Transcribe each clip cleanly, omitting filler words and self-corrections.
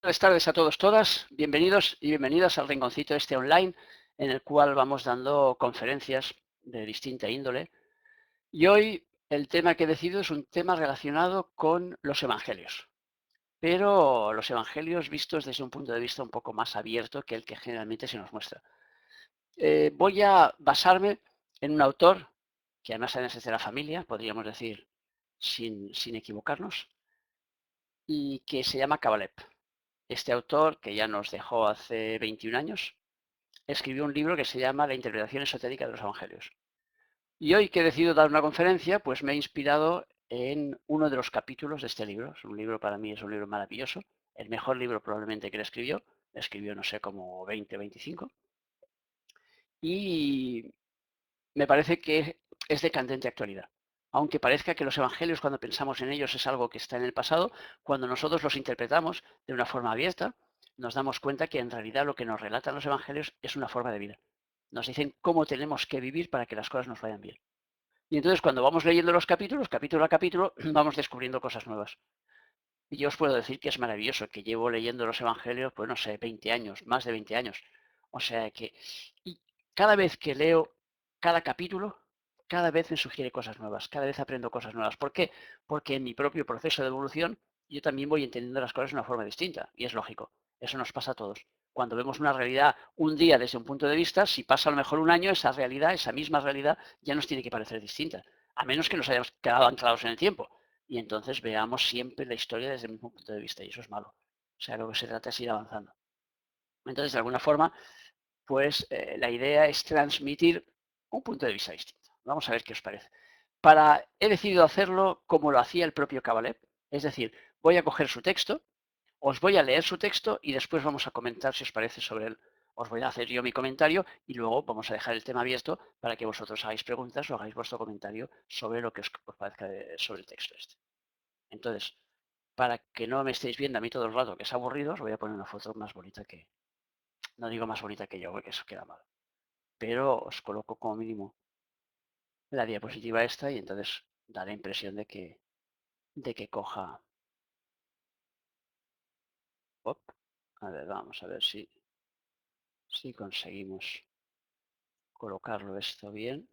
Buenas tardes a todos, todas. Bienvenidos y bienvenidas al rinconcito este online en el cual vamos dando conferencias de distinta índole. Y hoy el tema que he decidido es un tema relacionado con los evangelios, pero los evangelios vistos desde un punto de vista un poco más abierto que el que generalmente se nos muestra. Voy a basarme en un autor que además es de la familia, podríamos decir sin equivocarnos, y que se llama Kabalev. Este autor, que ya nos dejó hace 21 años, escribió un libro que se llama La interpretación esotérica de los evangelios. Y hoy que he decidido dar una conferencia, pues me he inspirado en uno de los capítulos de este libro. Es un libro, para mí es un libro maravilloso, el mejor libro probablemente que él escribió. Escribió, no sé, como 20, 25. Y me parece que es de candente actualidad. Aunque parezca que los evangelios, cuando pensamos en ellos, es algo que está en el pasado, cuando nosotros los interpretamos de una forma abierta, nos damos cuenta que en realidad lo que nos relatan los evangelios es una forma de vida. Nos dicen cómo tenemos que vivir para que las cosas nos vayan bien. Y entonces cuando vamos leyendo los capítulos, capítulo a capítulo, vamos descubriendo cosas nuevas. Y yo os puedo decir que es maravilloso, que llevo leyendo los evangelios, pues no sé, 20 años, más de 20 años. O sea que, y cada vez que leo cada capítulo, cada vez me sugiere cosas nuevas, cada vez aprendo cosas nuevas. ¿Por qué? Porque en mi propio proceso de evolución yo también voy entendiendo las cosas de una forma distinta, y es lógico. Eso nos pasa a todos. Cuando vemos una realidad un día desde un punto de vista, si pasa a lo mejor un año, esa realidad, esa misma realidad, ya nos tiene que parecer distinta, a menos que nos hayamos quedado anclados en el tiempo y entonces veamos siempre la historia desde el mismo punto de vista, y eso es malo. O sea, lo que se trata es ir avanzando. Entonces, de alguna forma, pues la idea es transmitir un punto de vista distinto. Vamos a ver qué os parece. He decidido hacerlo como lo hacía el propio Kabalev, es decir, voy a coger su texto, os voy a leer su texto y después vamos a comentar, si os parece, sobre él. Os voy a hacer yo mi comentario y luego vamos a dejar el tema abierto para que vosotros hagáis preguntas o hagáis vuestro comentario sobre lo que os parezca sobre el texto este. Entonces, para que no me estéis viendo a mí todo el rato que es aburrido, os voy a poner una foto más bonita que... No digo más bonita que yo, porque eso queda mal. Pero os coloco como mínimo la diapositiva esta y entonces da la impresión de que coja... Op. A ver, vamos a ver si conseguimos colocarlo esto bien.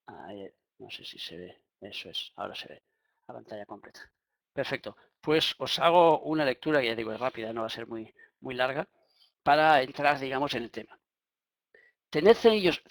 Ahí, no sé si se ve. Eso es, ahora se ve. La pantalla completa. Perfecto. Pues os hago una lectura, que ya digo, es rápida, no va a ser muy larga, para entrar, digamos, en el tema. Tened ellos,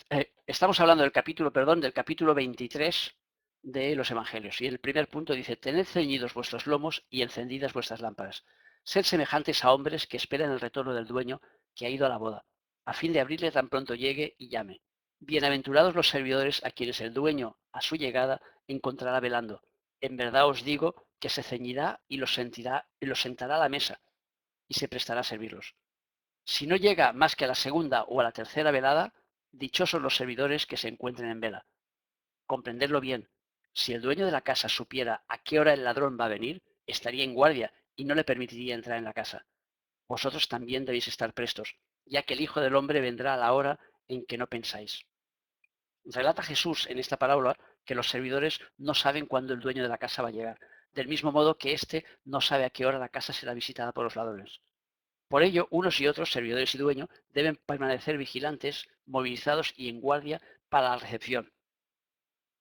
estamos hablando del capítulo, perdón, del capítulo 23 de los Evangelios. Y el primer punto dice, tened ceñidos vuestros lomos y encendidas vuestras lámparas. Sed semejantes a hombres que esperan el retorno del dueño que ha ido a la boda, a fin de abrirle tan pronto llegue y llame. Bienaventurados los servidores a quienes el dueño, a su llegada, encontrará velando. En verdad os digo que se ceñirá y los sentará a la mesa y se prestará a servirlos. Si no llega más que a la segunda o a la tercera velada, dichosos los servidores que se encuentren en vela. Comprenderlo bien. Si el dueño de la casa supiera a qué hora el ladrón va a venir, estaría en guardia y no le permitiría entrar en la casa. Vosotros también debéis estar prestos, ya que el Hijo del Hombre vendrá a la hora en que no pensáis. Relata Jesús en esta parábola que los servidores no saben cuándo el dueño de la casa va a llegar, del mismo modo que éste no sabe a qué hora la casa será visitada por los ladrones. Por ello, unos y otros, servidores y dueño, deben permanecer vigilantes, movilizados y en guardia para la recepción.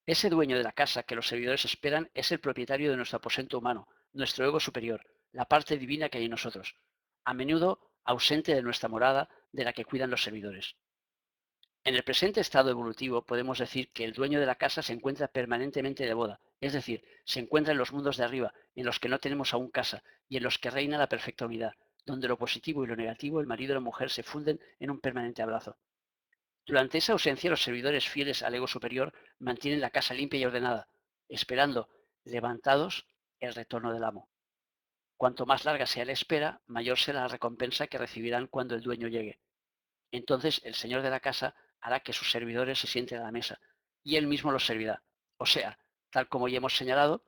Ese dueño de la casa que los servidores esperan es el propietario de nuestro aposento humano, nuestro ego superior, la parte divina que hay en nosotros, a menudo ausente de nuestra morada de la que cuidan los servidores. En el presente estado evolutivo podemos decir que el dueño de la casa se encuentra permanentemente de boda, es decir, se encuentra en los mundos de arriba, en los que no tenemos aún casa y en los que reina la perfecta unidad, donde lo positivo y lo negativo, el marido y la mujer, se funden en un permanente abrazo. Durante esa ausencia, los servidores fieles al ego superior mantienen la casa limpia y ordenada, esperando, levantados, el retorno del amo. Cuanto más larga sea la espera, mayor será la recompensa que recibirán cuando el dueño llegue. Entonces el señor de la casa hará que sus servidores se sienten a la mesa y él mismo los servirá. O sea, tal como ya hemos señalado,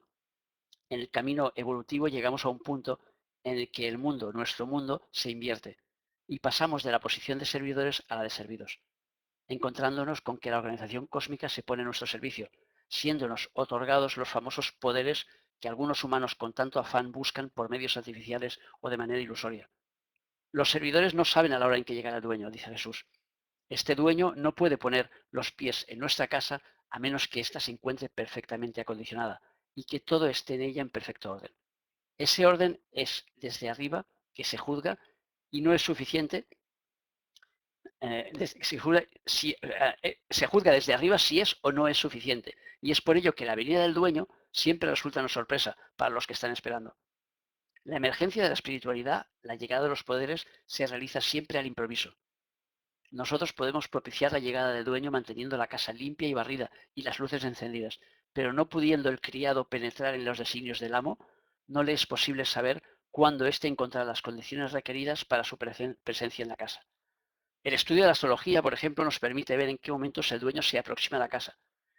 en el camino evolutivo llegamos a un punto en el que el mundo, nuestro mundo, se invierte y pasamos de la posición de servidores a la de servidos, encontrándonos con que la organización cósmica se pone a nuestro servicio, siéndonos otorgados los famosos poderes que algunos humanos con tanto afán buscan por medios artificiales o de manera ilusoria. Los servidores no saben a la hora en que llegará el dueño, dice Jesús. Este dueño no puede poner los pies en nuestra casa a menos que ésta se encuentre perfectamente acondicionada y que todo esté en ella en perfecto orden. Ese orden es desde arriba que se juzga y no es suficiente. Se juzga desde arriba si es o no es suficiente. Y es por ello que la venida del dueño siempre resulta una sorpresa para los que están esperando. La emergencia de la espiritualidad, la llegada de los poderes, se realiza siempre al improviso. Nosotros podemos propiciar la llegada del dueño manteniendo la casa limpia y barrida y las luces encendidas, pero no pudiendo el criado penetrar en los designios del amo, no le es posible saber cuándo éste encontrará las condiciones requeridas para su presencia en la casa. El estudio de la astrología, por ejemplo, nos permite ver en qué momentos el dueño se aproxima a la casa.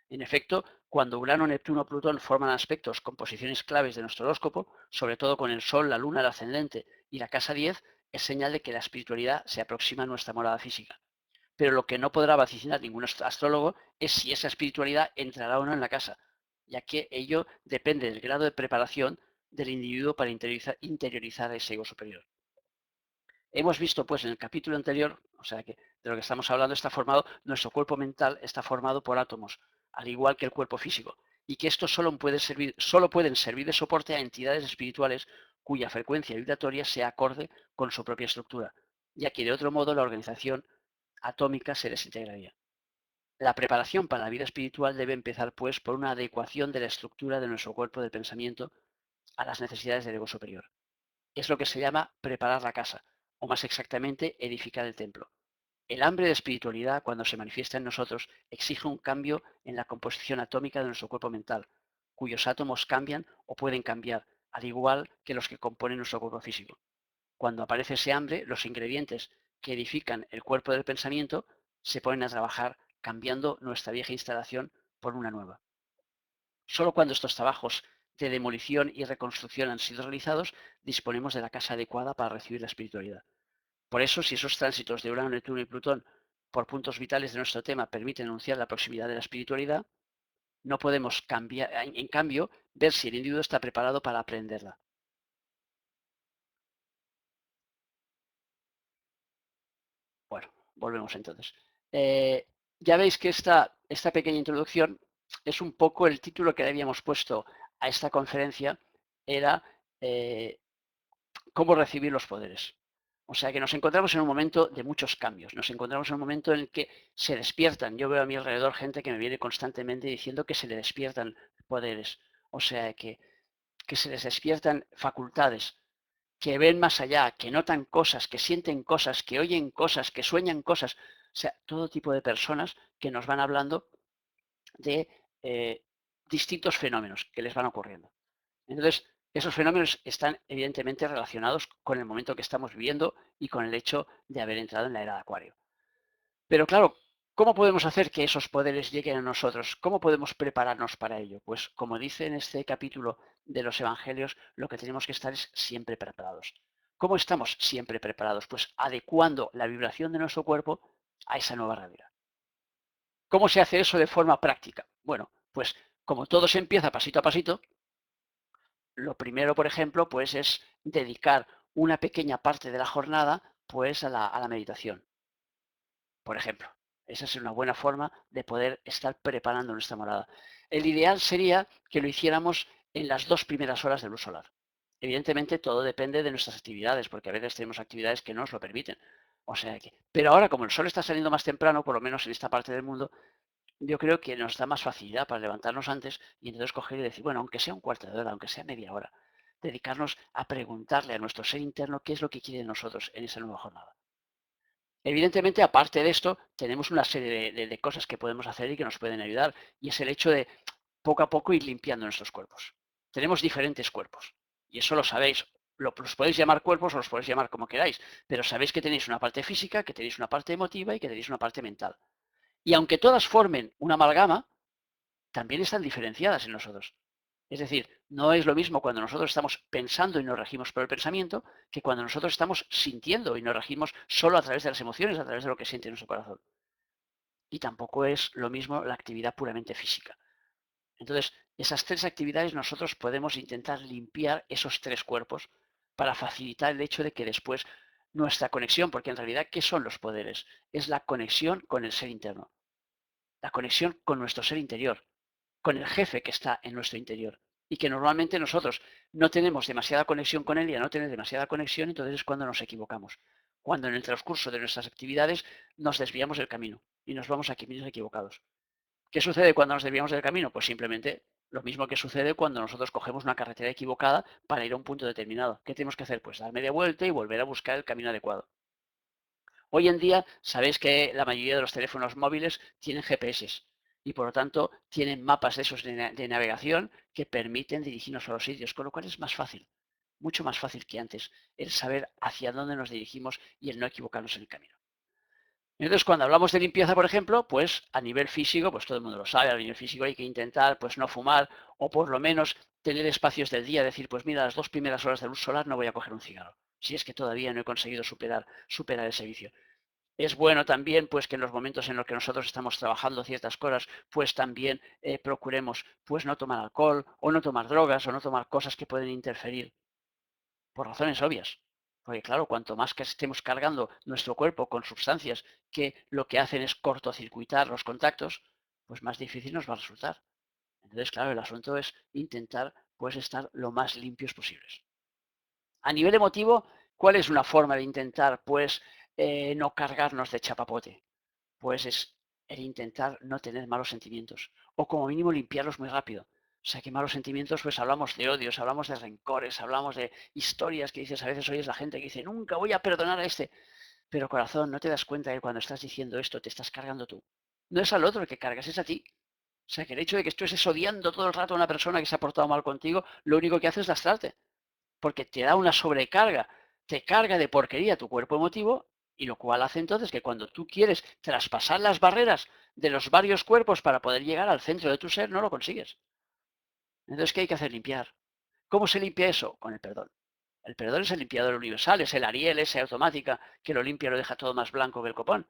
En efecto, cuando Urano, Neptuno, Plutón forman aspectos con posiciones claves de nuestro horóscopo, sobre todo con el Sol, la Luna, el ascendente y la casa 10, es señal de que la espiritualidad se aproxima a nuestra morada física. Pero lo que no podrá vaticinar ningún astrólogo es si esa espiritualidad entrará o no en la casa, ya que ello depende del grado de preparación del individuo para interiorizar ese ego superior. Hemos visto, pues, en el capítulo anterior, o sea que de lo que estamos hablando está formado, nuestro cuerpo mental está formado por átomos, al igual que el cuerpo físico, y que estos solo pueden servir de soporte a entidades espirituales cuya frecuencia vibratoria sea acorde con su propia estructura, ya que de otro modo la organización atómica se desintegraría. La preparación para la vida espiritual debe empezar, pues, por una adecuación de la estructura de nuestro cuerpo de pensamiento a las necesidades del ego superior. Es lo que se llama preparar la casa, o más exactamente, edificar el templo. El hambre de espiritualidad, cuando se manifiesta en nosotros, exige un cambio en la composición atómica de nuestro cuerpo mental, cuyos átomos cambian o pueden cambiar, al igual que los que componen nuestro cuerpo físico. Cuando aparece ese hambre, los ingredientes que edifican el cuerpo del pensamiento se ponen a trabajar, cambiando nuestra vieja instalación por una nueva. Solo cuando estos trabajos de demolición y reconstrucción han sido realizados, disponemos de la casa adecuada para recibir la espiritualidad. Por eso, si esos tránsitos de Urano, Neptuno y Plutón por puntos vitales de nuestro tema permiten anunciar la proximidad de la espiritualidad, no podemos cambiar, en cambio, ver si el individuo está preparado para aprenderla. Bueno, volvemos entonces. Ya veis que esta pequeña introducción es un poco el título que le habíamos puesto a esta conferencia, era eh, cómo recibir los poderes. O sea que nos encontramos en un momento de muchos cambios, nos encontramos en un momento en el que se despiertan. Yo veo a mi alrededor gente que me viene constantemente diciendo que se le despiertan poderes, o sea que se les despiertan facultades, que ven más allá, que notan cosas, que sienten cosas, que oyen cosas, que sueñan cosas. O sea, todo tipo de personas que nos van hablando de distintos fenómenos que les van ocurriendo. Entonces, esos fenómenos están evidentemente relacionados con el momento que estamos viviendo y con el hecho de haber entrado en la era de Acuario. Pero claro, ¿cómo podemos hacer que esos poderes lleguen a nosotros? ¿Cómo podemos prepararnos para ello? Pues como dice en este capítulo de los Evangelios, lo que tenemos que estar es siempre preparados. ¿Cómo estamos siempre preparados? Pues adecuando la vibración de nuestro cuerpo a esa nueva realidad. ¿Cómo se hace eso de forma práctica? Bueno, pues como todo se empieza pasito a pasito, lo primero, por ejemplo, pues es dedicar una pequeña parte de la jornada pues a la meditación, por ejemplo. Esa es una buena forma de poder estar preparando nuestra morada. El ideal sería que lo hiciéramos en las 2 primeras horas de luz solar. Evidentemente todo depende de nuestras actividades, porque a veces tenemos actividades que no nos lo permiten. O sea que, pero ahora como el sol está saliendo más temprano, por lo menos en esta parte del mundo, yo creo que nos da más facilidad para levantarnos antes y entonces coger y decir, bueno, aunque sea un cuarto de hora, aunque sea media hora, dedicarnos a preguntarle a nuestro ser interno qué es lo que quiere de nosotros en esa nueva jornada. Evidentemente, aparte de esto, tenemos una serie de cosas que podemos hacer y que nos pueden ayudar, y es el hecho de poco a poco ir limpiando nuestros cuerpos. Tenemos diferentes cuerpos, y eso lo sabéis. Los podéis llamar cuerpos o los podéis llamar como queráis, pero sabéis que tenéis una parte física, que tenéis una parte emotiva y que tenéis una parte mental. Y aunque todas formen una amalgama, también están diferenciadas en nosotros. Es decir, no es lo mismo cuando nosotros estamos pensando y nos regimos por el pensamiento que cuando nosotros estamos sintiendo y nos regimos solo a través de las emociones, a través de lo que siente nuestro corazón. Y tampoco es lo mismo la actividad puramente física. Entonces, Esas 3 actividades nosotros podemos intentar limpiar esos 3 cuerpos para facilitar el hecho de que después nuestra conexión, porque en realidad, ¿qué son los poderes? Es la conexión con el ser interno, la conexión con nuestro ser interior, con el jefe que está en nuestro interior y que normalmente nosotros no tenemos demasiada conexión con él y al no tener demasiada conexión, entonces es cuando nos equivocamos. Cuando en el transcurso de nuestras actividades nos desviamos del camino y nos vamos a caminos equivocados. ¿Qué sucede cuando nos desviamos del camino? Pues simplemente lo mismo que sucede cuando nosotros cogemos una carretera equivocada para ir a un punto determinado. ¿Qué tenemos que hacer? Pues dar media vuelta y volver a buscar el camino adecuado. Hoy en día sabéis que la mayoría de los teléfonos móviles tienen GPS y por lo tanto tienen mapas de esos de navegación que permiten dirigirnos a los sitios, con lo cual es más fácil, mucho más fácil que antes, el saber hacia dónde nos dirigimos y el no equivocarnos en el camino. Entonces, cuando hablamos de limpieza, por ejemplo, pues a nivel físico, pues todo el mundo lo sabe, a nivel físico hay que intentar pues no fumar o por lo menos tener espacios del día, decir, pues mira, las 2 primeras horas de luz solar no voy a coger un cigarro, si es que todavía no he conseguido superar ese vicio. Es bueno también pues que en los momentos en los que nosotros estamos trabajando ciertas cosas, pues también procuremos pues no tomar alcohol o no tomar drogas o no tomar cosas que pueden interferir por razones obvias. Porque claro, cuanto más que estemos cargando nuestro cuerpo con sustancias que lo que hacen es cortocircuitar los contactos, pues más difícil nos va a resultar. Entonces, claro, el asunto es intentar pues estar lo más limpios posibles. A nivel emotivo, ¿cuál es una forma de intentar pues no cargarnos de chapapote? Pues es el intentar no tener malos sentimientos o como mínimo limpiarlos muy rápido. O sea, que malos sentimientos, pues hablamos de odios, hablamos de rencores, hablamos de historias que dices, a veces oyes la gente que dice, nunca voy a perdonar a este. Pero corazón, no te das cuenta que cuando estás diciendo esto te estás cargando tú. No es al otro el que cargas, es a ti. O sea, que el hecho de que tú estés odiando todo el rato a una persona que se ha portado mal contigo, lo único que hace es lastrarte porque te da una sobrecarga, te carga de porquería tu cuerpo emotivo y lo cual hace entonces que cuando tú quieres traspasar las barreras de los varios cuerpos para poder llegar al centro de tu ser, no lo consigues. Entonces, ¿qué hay que hacer? Limpiar. ¿Cómo se limpia eso? Con el perdón. El perdón es el limpiador universal, es el Ariel, ese automática que lo limpia y lo deja todo más blanco que el copón.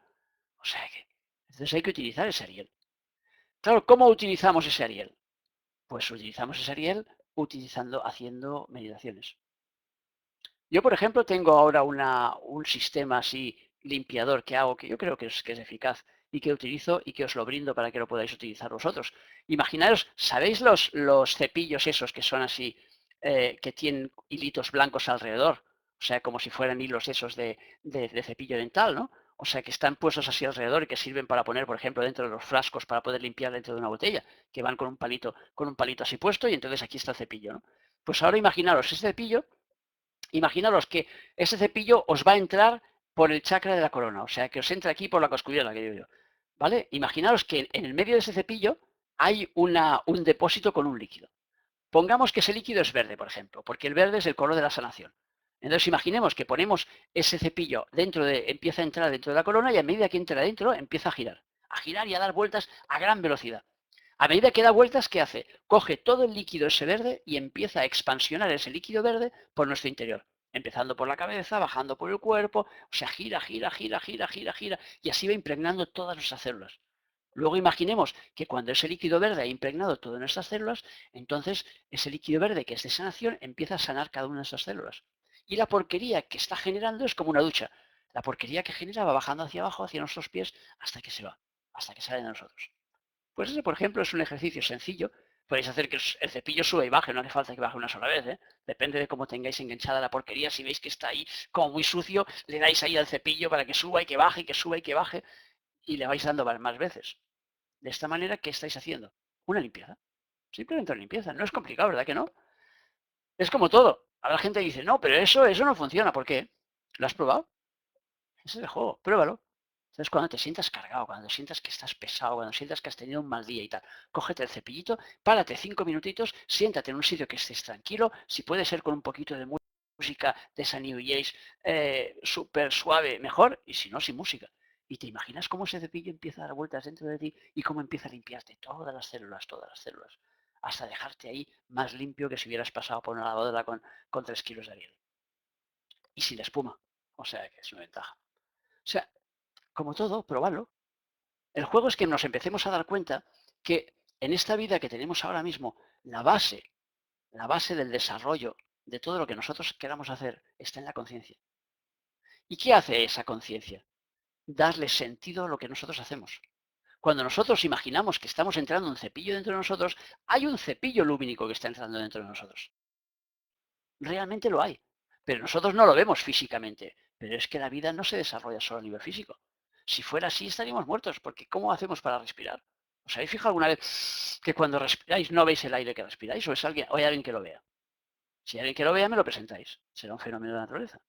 O sea que, entonces hay que utilizar ese Ariel. Claro, ¿cómo utilizamos ese Ariel? Pues utilizamos ese Ariel haciendo meditaciones. Yo, por ejemplo, tengo ahora un sistema así limpiador que hago, que yo creo que es eficaz y que utilizo y que os lo brindo para que lo podáis utilizar vosotros. Imaginaros, ¿sabéis los cepillos esos que son así, que tienen hilitos blancos alrededor? O sea, como si fueran hilos esos de cepillo dental, ¿no? O sea, que están puestos así alrededor y que sirven para poner, por ejemplo, dentro de los frascos para poder limpiar dentro de una botella, que van con un palito así puesto y entonces aquí está el cepillo, ¿no? Pues ahora imaginaros ese cepillo. Imaginaros que ese cepillo os va a entrar por el chakra de la corona, o sea, que os entra aquí por la coscuyela, que digo yo. ¿Vale? Imaginaros que en el medio de ese cepillo hay un depósito con un líquido. Pongamos que ese líquido es verde, por ejemplo, porque el verde es el color de la sanación. Entonces imaginemos que ponemos ese cepillo empieza a entrar dentro de la corona y a medida que entra dentro empieza a girar y a dar vueltas a gran velocidad. A medida que da vueltas, ¿qué hace? Coge todo el líquido ese verde y empieza a expansionar ese líquido verde por nuestro interior. Empezando por la cabeza, bajando por el cuerpo, o sea, gira, gira, gira, gira, gira, gira, y así va impregnando todas nuestras células. Luego imaginemos que cuando ese líquido verde ha impregnado todas nuestras células, entonces ese líquido verde que es de sanación empieza a sanar cada una de esas células. Y la porquería que está generando es como una ducha. La porquería que genera va bajando hacia abajo, hacia nuestros pies, hasta que se va, hasta que sale de nosotros. Pues ese, por ejemplo, es un ejercicio sencillo. Podéis hacer que el cepillo suba y baje, no hace falta que baje una sola vez, ¿eh? Depende de cómo tengáis enganchada la porquería. Si veis que está ahí como muy sucio, le dais ahí al cepillo para que suba y que baje, que suba y que baje, y le vais dando más veces. De esta manera, ¿qué estáis haciendo? Una limpieza. Simplemente una limpieza. No es complicado, ¿verdad que no? Es como todo. Habrá gente que dice, no, pero eso no funciona. ¿Por qué? ¿Lo has probado? Ese es el juego, pruébalo. Entonces, cuando te sientas cargado, cuando sientas que estás pesado, cuando sientas que has tenido un mal día y tal, cógete el cepillito, párate 5 minutitos, siéntate en un sitio que estés tranquilo, si puede ser con un poquito de música de esa New Age súper suave, mejor, y si no, sin música. Y te imaginas cómo ese cepillo empieza a dar vueltas dentro de ti y cómo empieza a limpiarte todas las células, hasta dejarte ahí más limpio que si hubieras pasado por una lavadora con 3 kilos de Ariel. Y sin espuma. O sea que es una ventaja. O sea, como todo, probarlo. El juego es que nos empecemos a dar cuenta que en esta vida que tenemos ahora mismo, la base del desarrollo de todo lo que nosotros queramos hacer está en la conciencia. ¿Y qué hace esa conciencia? Darle sentido a lo que nosotros hacemos. Cuando nosotros imaginamos que estamos entrando un cepillo dentro de nosotros, hay un cepillo lumínico que está entrando dentro de nosotros. Realmente lo hay. Pero nosotros no lo vemos físicamente. Pero es que la vida no se desarrolla solo a nivel físico. Si fuera así, estaríamos muertos, porque ¿cómo hacemos para respirar? ¿Os habéis fijado alguna vez que cuando respiráis no veis el aire que respiráis? ¿O hay alguien que lo vea? Si hay alguien que lo vea, me lo presentáis. Será un fenómeno de la naturaleza.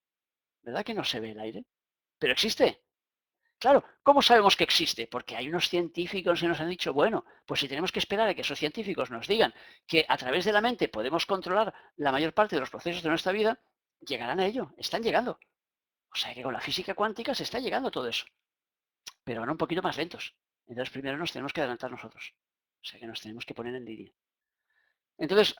¿Verdad que no se ve el aire? Pero existe. Claro, ¿cómo sabemos que existe? Porque hay unos científicos que nos han dicho, bueno, pues si tenemos que esperar a que esos científicos nos digan que a través de la mente podemos controlar la mayor parte de los procesos de nuestra vida, llegarán a ello, están llegando. O sea que con la física cuántica se está llegando a todo eso, pero ahora un poquito más lentos. Entonces primero nos tenemos que adelantar nosotros. O sea que nos tenemos que poner en línea. Entonces,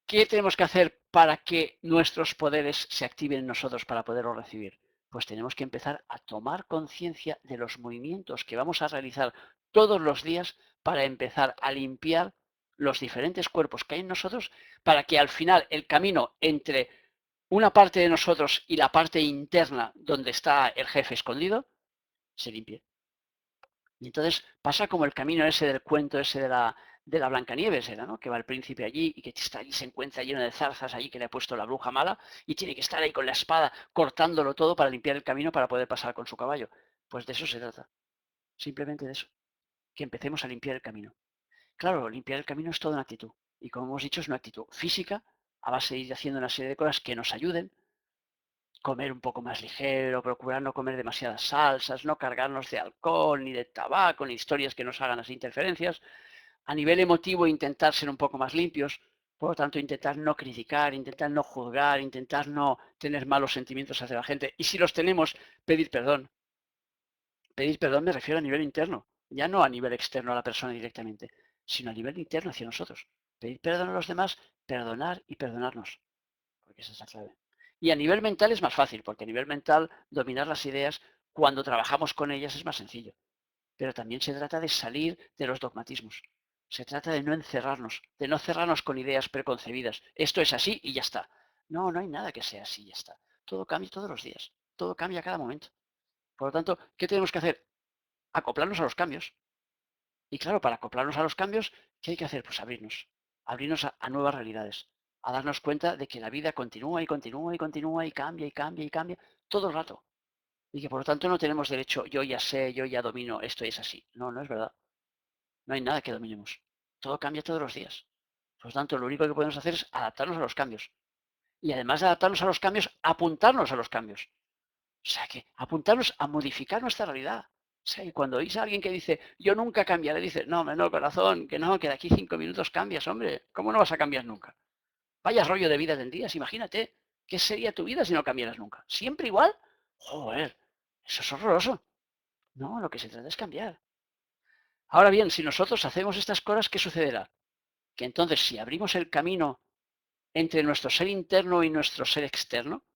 ¿qué tenemos que hacer para que nuestros poderes se activen en nosotros para poderlos recibir? Pues tenemos que empezar a tomar conciencia de los movimientos que vamos a realizar todos los días para empezar a limpiar los diferentes cuerpos que hay en nosotros para que al final el camino entre una parte de nosotros y la parte interna donde está el jefe escondido se limpie. Y entonces pasa como el camino ese del cuento ese de la Blancanieves, era, ¿no? Que va el príncipe allí y que está allí, se encuentra lleno de zarzas allí que le ha puesto la bruja mala y tiene que estar ahí con la espada cortándolo todo para limpiar el camino para poder pasar con su caballo. Pues de eso se trata, simplemente de eso, que empecemos a limpiar el camino. Claro, limpiar el camino es toda una actitud y como hemos dicho es una actitud física a base de ir haciendo una serie de cosas que nos ayuden, comer un poco más ligero, procurar no comer demasiadas salsas, no cargarnos de alcohol, ni de tabaco, ni historias que nos hagan las interferencias. A nivel emotivo, intentar ser un poco más limpios. Por lo tanto, intentar no criticar, intentar no juzgar, intentar no tener malos sentimientos hacia la gente. Y si los tenemos, pedir perdón. Pedir perdón me refiero a nivel interno, ya no a nivel externo a la persona directamente, sino a nivel interno hacia nosotros. Pedir perdón a los demás, perdonar y perdonarnos porque esa es la clave. Y a nivel mental es más fácil, porque a nivel mental dominar las ideas, cuando trabajamos con ellas es más sencillo. Pero también se trata de salir de los dogmatismos. Se trata de no encerrarnos, de no cerrarnos con ideas preconcebidas. Esto es así y ya está. No, no hay nada que sea así y ya está. Todo cambia todos los días. Todo cambia a cada momento. Por lo tanto, ¿qué tenemos que hacer? Acoplarnos a los cambios. Y claro, para acoplarnos a los cambios, ¿qué hay que hacer? Pues abrirnos. Abrirnos a nuevas realidades. A darnos cuenta de que la vida continúa y continúa y continúa y cambia y cambia y cambia todo el rato. Y que por lo tanto no tenemos derecho, yo ya sé, yo ya domino, esto es así. No, no es verdad. No hay nada que dominemos. Todo cambia todos los días. Por lo tanto, lo único que podemos hacer es adaptarnos a los cambios. Y además de adaptarnos a los cambios, apuntarnos a los cambios. O sea, que apuntarnos a modificar nuestra realidad. O sea, y cuando oís a alguien que dice, yo nunca cambiaré, dice, no, no, corazón, que no, que de aquí 5 minutos cambias, hombre. ¿Cómo no vas a cambiar nunca? Vaya rollo de vida tendrías, imagínate. ¿Qué sería tu vida si no cambiaras nunca? ¿Siempre igual? Joder, eso es horroroso. No, lo que se trata es cambiar. Ahora bien, si nosotros hacemos estas cosas, ¿qué sucederá? Que entonces, si abrimos el camino entre nuestro ser interno y nuestro ser externo,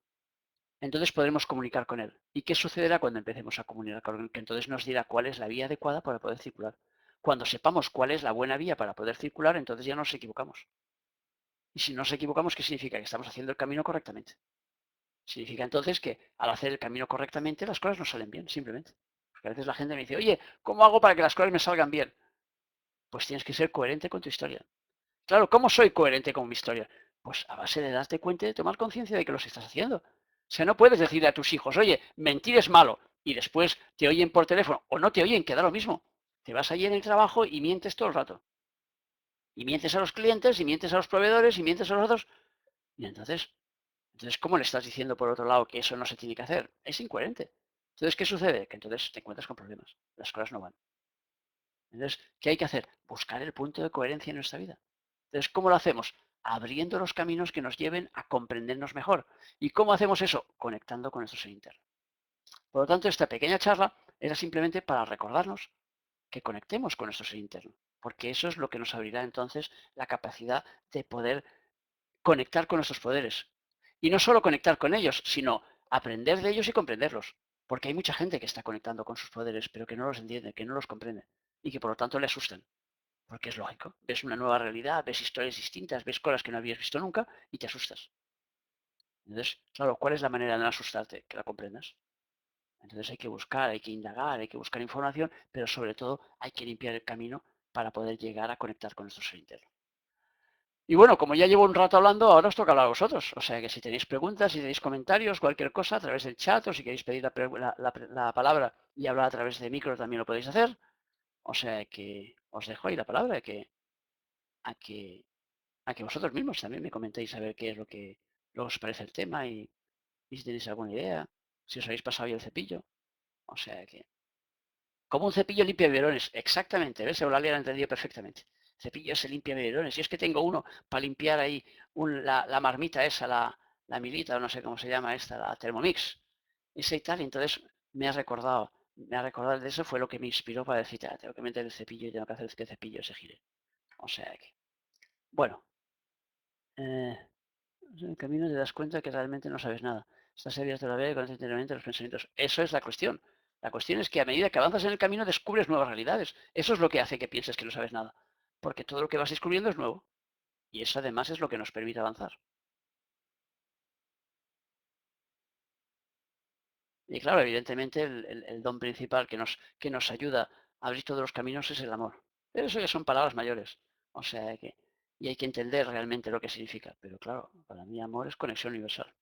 entonces podremos comunicar con él. ¿Y qué sucederá cuando empecemos a comunicar con él? Que entonces nos dirá cuál es la vía adecuada para poder circular. Cuando sepamos cuál es la buena vía para poder circular, entonces ya no nos equivocamos. Y si no nos equivocamos, ¿qué significa? Que estamos haciendo el camino correctamente. Significa entonces que al hacer el camino correctamente las cosas no salen bien, simplemente. Porque a veces la gente me dice, oye, ¿cómo hago para que las cosas me salgan bien? Pues tienes que ser coherente con tu historia. Claro, ¿cómo soy coherente con mi historia? Pues a base de darte cuenta y de tomar conciencia de que los estás haciendo. O sea, no puedes decirle a tus hijos, oye, mentir es malo, y después te oyen por teléfono, o no te oyen, que da lo mismo. Te vas allí en el trabajo y mientes todo el rato. Y mientes a los clientes, y mientes a los proveedores, y mientes a los otros. Y entonces, ¿cómo le estás diciendo por otro lado que eso no se tiene que hacer? Es incoherente. Entonces, ¿qué sucede? Que entonces te encuentras con problemas. Las cosas no van. Entonces, ¿qué hay que hacer? Buscar el punto de coherencia en nuestra vida. Entonces, ¿cómo lo hacemos? Abriendo los caminos que nos lleven a comprendernos mejor. ¿Y cómo hacemos eso? Conectando con nuestro ser interno. Por lo tanto, esta pequeña charla era simplemente para recordarnos que conectemos con nuestro ser interno, porque eso es lo que nos abrirá entonces la capacidad de poder conectar con nuestros poderes. Y no solo conectar con ellos, sino aprender de ellos y comprenderlos. Porque hay mucha gente que está conectando con sus poderes, pero que no los entiende, que no los comprende y que por lo tanto le asustan. porque es lógico. Ves una nueva realidad, ves historias distintas, ves cosas que no habías visto nunca y te asustas. Entonces, claro, ¿cuál es la manera de no asustarte? Que la comprendas. Entonces hay que buscar, hay que indagar, hay que buscar información, pero sobre todo hay que limpiar el camino para poder llegar a conectar con nuestro ser interno. Y bueno, como ya llevo un rato hablando, ahora os toca hablar a vosotros. O sea que si tenéis preguntas, si tenéis comentarios, cualquier cosa a través del chat o si queréis pedir la palabra y hablar a través de micro también lo podéis hacer. O sea que os dejo ahí la palabra a que, a que vosotros mismos también me comentéis a ver qué es lo que os parece el tema y si tenéis alguna idea, si os habéis pasado ya el cepillo. O sea que como un cepillo limpia biberones, exactamente, ¿ves? Eulalia lo ha entendido perfectamente. Cepillo se limpia biberones. Y es que tengo uno para limpiar ahí la marmita esa, la milita, o no sé cómo se llama esta, la Thermomix. Esa y tal, y entonces me ha recordado de eso, fue lo que me inspiró para decir, "Ah, tengo que meter el cepillo y tengo que hacer que el cepillo se gire". O sea que, bueno, eh, en el camino te das cuenta que realmente no sabes nada. Estás abierto a la vida y conoces interiormente los pensamientos. Eso es la cuestión. La cuestión es que a medida que avanzas en el camino descubres nuevas realidades. Eso es lo que hace que pienses que no sabes nada. Porque todo lo que vas descubriendo es nuevo. Y eso además es lo que nos permite avanzar. Y claro, evidentemente el don principal que nos ayuda a abrir todos los caminos es el amor. Pero eso ya son palabras mayores. O sea que, y hay que entender realmente lo que significa. Pero claro, para mí amor es conexión universal.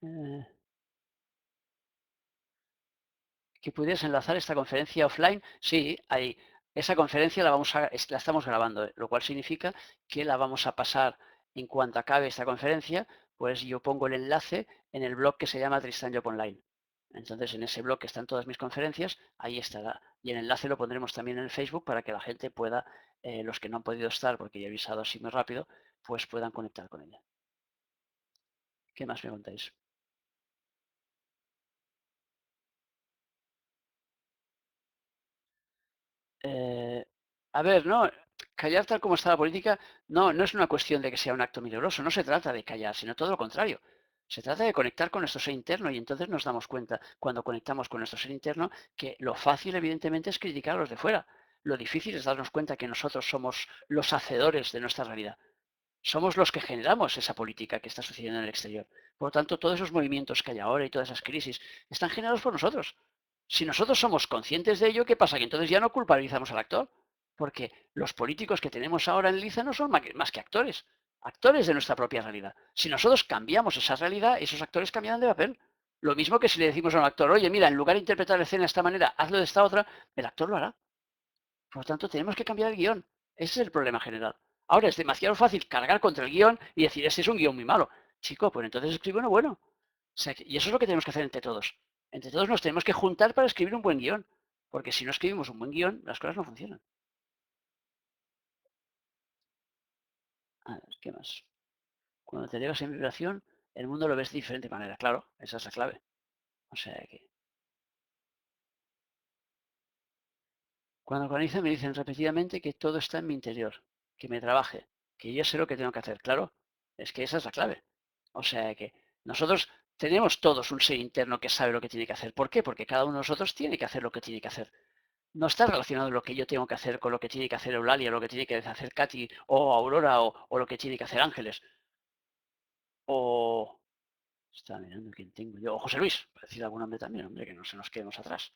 Eh, que pudieras enlazar esta conferencia offline. Sí, esa conferencia la estamos grabando, lo cual significa que la vamos a pasar en cuanto acabe esta conferencia, pues yo pongo el enlace en el blog que se llama Tristan Job Online. Entonces, en ese blog que están todas mis conferencias, ahí estará. Y el enlace lo pondremos también en el Facebook para que la gente pueda, los que no han podido estar, porque ya he avisado así muy rápido, pues puedan conectar con ella. ¿Qué más me contáis? Eh, a ver, no, callar tal como está la política no es una cuestión de que sea un acto milagroso, no se trata de callar, sino todo lo contrario. Se trata de conectar con nuestro ser interno y entonces nos damos cuenta, cuando conectamos con nuestro ser interno, que lo fácil evidentemente es criticar a los de fuera. Lo difícil es darnos cuenta que nosotros somos los hacedores de nuestra realidad. Somos los que generamos esa política que está sucediendo en el exterior. Por lo tanto, todos esos movimientos que hay ahora y todas esas crisis están generados por nosotros. Si nosotros somos conscientes de ello, ¿qué pasa? Que entonces ya no culpabilizamos al actor. Porque los políticos que tenemos ahora en Liza no son más que actores. Actores de nuestra propia realidad. Si nosotros cambiamos esa realidad, esos actores cambian de papel. Lo mismo que si le decimos a un actor, oye, mira, en lugar de interpretar la escena de esta manera, hazlo de esta otra, el actor lo hará. Por lo tanto, tenemos que cambiar el guión. Ese es el problema general. Ahora es demasiado fácil cargar contra el guión y decir, este es un guión muy malo. Chico, pues entonces escribe uno bueno. O sea, y eso es lo que tenemos que hacer entre todos. Entre todos nos tenemos que juntar para escribir un buen guión. Porque si no escribimos un buen guión, las cosas no funcionan. A ver, ¿qué más? Cuando te elevas en vibración, el mundo lo ves de diferente manera. Claro, esa es la clave. O sea que cuando canalizo me dicen repetidamente que todo está en mi interior, que me trabaje, que yo sé lo que tengo que hacer. Claro, es que esa es la clave. O sea que nosotros tenemos todos un ser interno que sabe lo que tiene que hacer. ¿Por qué? Porque cada uno de nosotros tiene que hacer lo que tiene que hacer. No está relacionado lo que yo tengo que hacer con lo que tiene que hacer Eulalia, lo que tiene que hacer Katy o Aurora o lo que tiene que hacer Ángeles. O... Está mirando quién tengo yo. O José Luis, para decir algún nombre también, hombre, que no se nos quedemos atrás.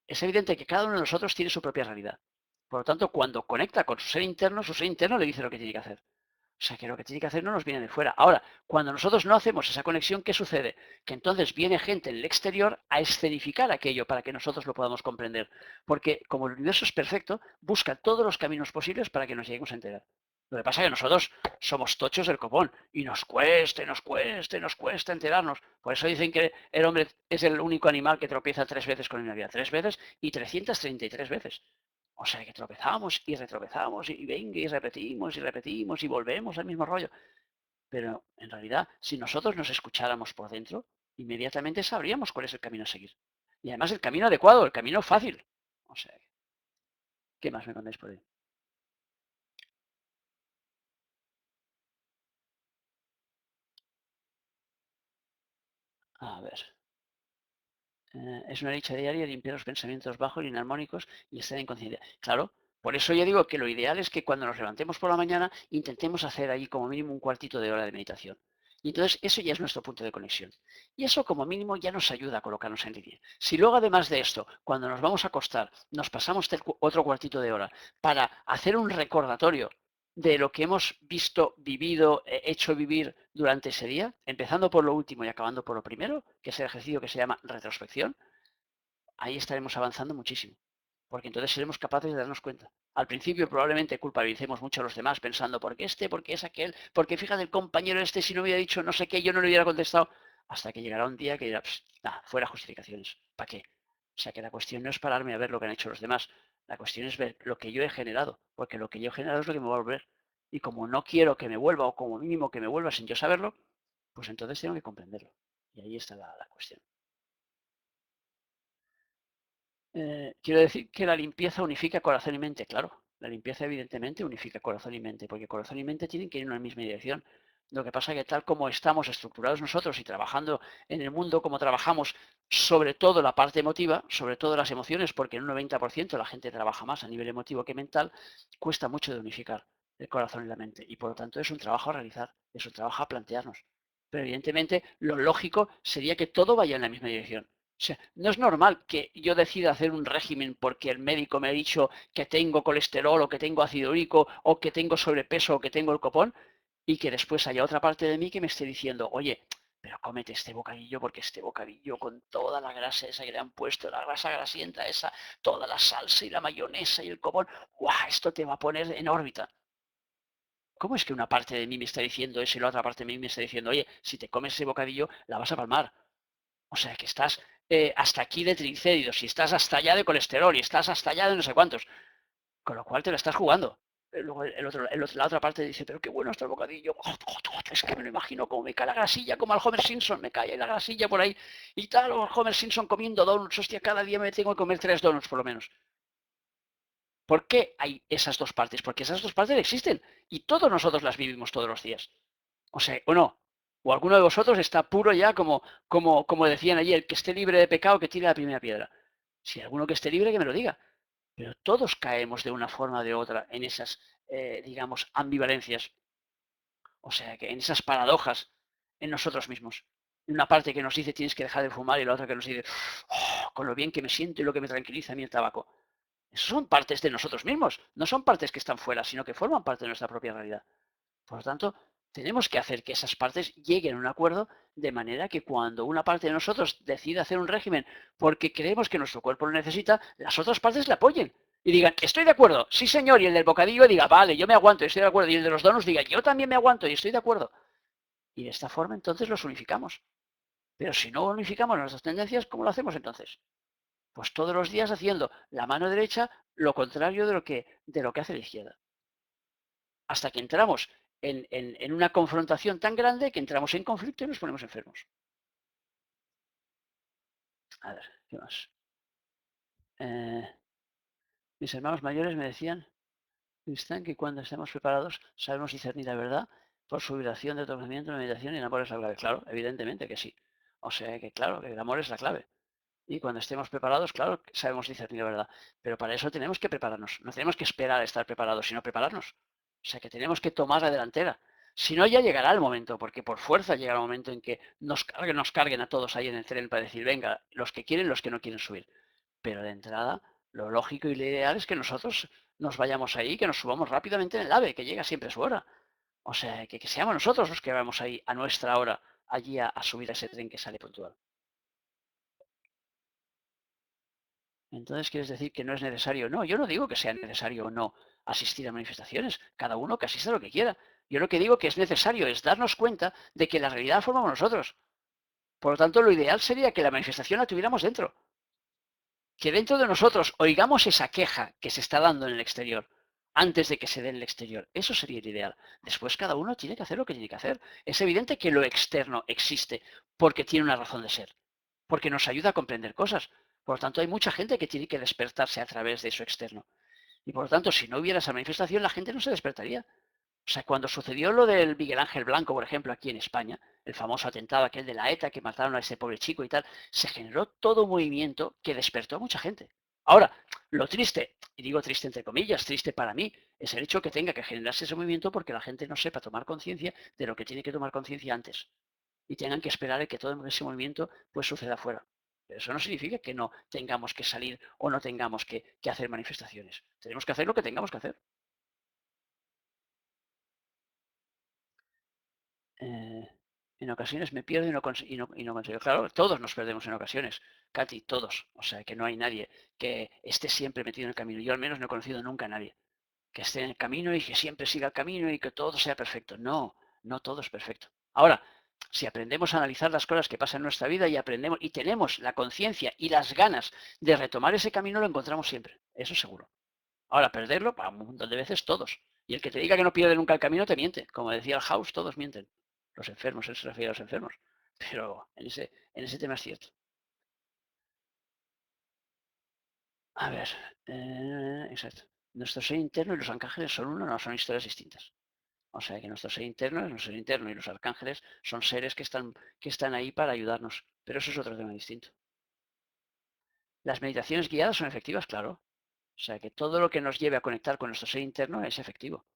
Es evidente que cada uno de nosotros tiene su propia realidad. Por lo tanto, cuando conecta con su ser interno le dice lo que tiene que hacer. O sea, que lo que tiene que hacer no nos viene de fuera. Ahora, cuando nosotros no hacemos esa conexión, ¿qué sucede? Que entonces viene gente en el exterior a escenificar aquello para que nosotros lo podamos comprender. Porque como el universo es perfecto, busca todos los caminos posibles para que nos lleguemos a enterar. Lo que pasa es que nosotros somos tochos del copón y nos cuesta enterarnos. Por eso dicen que el hombre es el único animal que tropieza 3 veces con la vida. 3 veces y 333 veces. O sea que tropezamos y retropezamos y venga y repetimos y volvemos al mismo rollo. Pero en realidad, si nosotros nos escucháramos por dentro, inmediatamente sabríamos cuál es el camino a seguir. Y además el camino adecuado, el camino fácil. O sea, ¿qué más me contáis por ahí? A ver. Es una dicha diaria limpiar los pensamientos bajos y inarmónicos y estar en conciencia. Claro, por eso yo digo que lo ideal es que cuando nos levantemos por la mañana intentemos hacer ahí como mínimo un cuartito de hora de meditación. Y entonces eso ya es nuestro punto de conexión. Y eso como mínimo ya nos ayuda a colocarnos en línea. Si luego además de esto, cuando nos vamos a acostar, nos pasamos otro cuartito de hora para hacer un recordatorio de lo que hemos visto, vivido, hecho vivir durante ese día, empezando por lo último y acabando por lo primero, que es el ejercicio que se llama retrospección, ahí estaremos avanzando muchísimo, porque entonces seremos capaces de darnos cuenta. Al principio probablemente culpabilicemos mucho a los demás pensando, ¿por qué este? ¿Por qué es aquel? ¿Por qué fíjate el compañero este si no hubiera dicho no sé qué, yo no le hubiera contestado? Hasta que llegará un día que dirá, nada, fuera justificaciones, ¿para qué? O sea que la cuestión no es pararme a ver lo que han hecho los demás, la cuestión es ver lo que yo he generado, porque lo que yo he generado es lo que me va a volver. Y como no quiero que me vuelva, o como mínimo que me vuelva sin yo saberlo, pues entonces tengo que comprenderlo. Y ahí está la cuestión. Quiero decir que la limpieza unifica corazón y mente, claro. La limpieza evidentemente unifica corazón y mente, porque corazón y mente tienen que ir en una misma dirección. Lo que pasa es que tal como estamos estructurados nosotros y trabajando en el mundo como trabajamos, sobre todo la parte emotiva, sobre todo las emociones, porque en un 90% la gente trabaja más a nivel emotivo que mental, cuesta mucho de unificar el corazón y la mente. Y por lo tanto es un trabajo a realizar, es un trabajo a plantearnos. Pero evidentemente lo lógico sería que todo vaya en la misma dirección. O sea, no es normal que yo decida hacer un régimen porque el médico me ha dicho que tengo colesterol o que tengo ácido úrico o que tengo sobrepeso o que tengo el copón y que después haya otra parte de mí que me esté diciendo, oye, pero cómete este bocadillo porque este bocadillo con toda la grasa esa que le han puesto, la grasa grasienta esa, toda la salsa y la mayonesa y el copón, ¡guau! Esto te va a poner en órbita. ¿Cómo es que una parte de mí me está diciendo eso y la otra parte de mí me está diciendo, oye, si te comes ese bocadillo, la vas a palmar? O sea, que estás hasta aquí de triglicéridos y estás hasta allá de colesterol y estás hasta allá de no sé cuántos. Con lo cual te la estás jugando. Luego la otra parte dice, pero qué bueno está el bocadillo. Es que me lo imagino como me cae la grasilla, como al Homer Simpson, me cae la grasilla por ahí. Y tal, o Homer Simpson comiendo donuts. Hostia, cada día me tengo que comer 3 donuts por lo menos. ¿Por qué hay esas dos partes? Porque esas dos partes existen. Y todos nosotros las vivimos todos los días. O sea, o no. O alguno de vosotros está puro ya como decían ayer, que esté libre de pecado, que tire la primera piedra. Si hay alguno que esté libre, que me lo diga. Pero todos caemos de una forma o de otra en esas, digamos, ambivalencias. O sea, que en esas paradojas en nosotros mismos. Una parte que nos dice tienes que dejar de fumar y la otra que nos dice "Oh, con lo bien que me siento y lo que me tranquiliza a mí el tabaco". Esos son partes de nosotros mismos. No son partes que están fuera, sino que forman parte de nuestra propia realidad. Por lo tanto, tenemos que hacer que esas partes lleguen a un acuerdo de manera que cuando una parte de nosotros decida hacer un régimen porque creemos que nuestro cuerpo lo necesita, las otras partes le apoyen y digan, estoy de acuerdo, sí señor, y el del bocadillo diga, vale, yo me aguanto y estoy de acuerdo, y el de los donuts diga, yo también me aguanto y estoy de acuerdo. Y de esta forma entonces los unificamos. Pero si no unificamos nuestras tendencias, ¿cómo lo hacemos entonces? Pues todos los días haciendo la mano derecha lo contrario de lo que hace la izquierda. Hasta que entramos en una confrontación tan grande que entramos en conflicto y nos ponemos enfermos. A ver, ¿qué más? Eh, Mis hermanos mayores me decían, Cristán, que cuando estemos preparados sabemos discernir la verdad por su vibración de tratamiento, de meditación y el amor es la clave. Claro, evidentemente que sí. O sea que claro, que el amor es la clave. Y cuando estemos preparados, claro, sabemos discernir la verdad. Pero para eso tenemos que prepararnos. No tenemos que esperar a estar preparados, sino prepararnos. O sea que tenemos que tomar la delantera. Si no, ya llegará el momento, porque por fuerza llegará el momento en que nos carguen a todos ahí en el tren para decir, venga, los que quieren, los que no quieren subir. Pero de entrada, lo lógico y lo ideal es que nosotros nos vayamos ahí, que nos subamos rápidamente en el AVE, que llega siempre a su hora. O sea, que seamos nosotros los que vamos ahí a nuestra hora, allí a subir a ese tren que sale puntual. Entonces, ¿quieres decir que no es necesario? No, yo no digo que sea necesario o no asistir a manifestaciones. Cada uno que asista a lo que quiera. Yo lo que digo que es necesario es darnos cuenta de que la realidad la formamos nosotros. Por lo tanto, lo ideal sería que la manifestación la tuviéramos dentro. Que dentro de nosotros oigamos esa queja que se está dando en el exterior antes de que se dé en el exterior. Eso sería el ideal. Después cada uno tiene que hacer lo que tiene que hacer. Es evidente que lo externo existe porque tiene una razón de ser, porque nos ayuda a comprender cosas. Por lo tanto, hay mucha gente que tiene que despertarse a través de eso externo. Y por lo tanto, si no hubiera esa manifestación, la gente no se despertaría. O sea, cuando sucedió lo del Miguel Ángel Blanco, por ejemplo, aquí en España, el famoso atentado aquel de la ETA que mataron a ese pobre chico y tal, se generó todo un movimiento que despertó a mucha gente. Ahora, lo triste, y digo triste entre comillas, triste para mí, es el hecho que tenga que generarse ese movimiento porque la gente no sepa tomar conciencia de lo que tiene que tomar conciencia antes y tengan que esperar a que todo ese movimiento pues suceda afuera. Pero eso no significa que no tengamos que salir o no tengamos que hacer manifestaciones. Tenemos que hacer lo que tengamos que hacer. eh, en ocasiones me pierdo y no consigo. Claro, todos nos perdemos en ocasiones, Katy, todos. O sea, que no hay nadie que esté siempre metido en el camino. Yo al menos no he conocido nunca a nadie que esté en el camino y que siempre siga el camino y que todo sea perfecto. No, no todo es perfecto. Ahora, si aprendemos a analizar las cosas que pasan en nuestra vida y aprendemos y tenemos la conciencia y las ganas de retomar ese camino, lo encontramos siempre. Eso seguro. Ahora, perderlo, para un montón de veces todos. Y el que te diga que no pierde nunca el camino te miente. Como decía el House, todos mienten. Los enfermos, él se refiere a los enfermos. Pero en ese tema es cierto. A ver, exacto. Nuestro ser interno y los arcángeles son uno, no son historias distintas. O sea que nuestro ser interno y los arcángeles son seres que están ahí para ayudarnos. Pero eso es otro tema distinto. Las meditaciones guiadas son efectivas, claro. O sea que todo lo que nos lleve a conectar con nuestro ser interno es efectivo.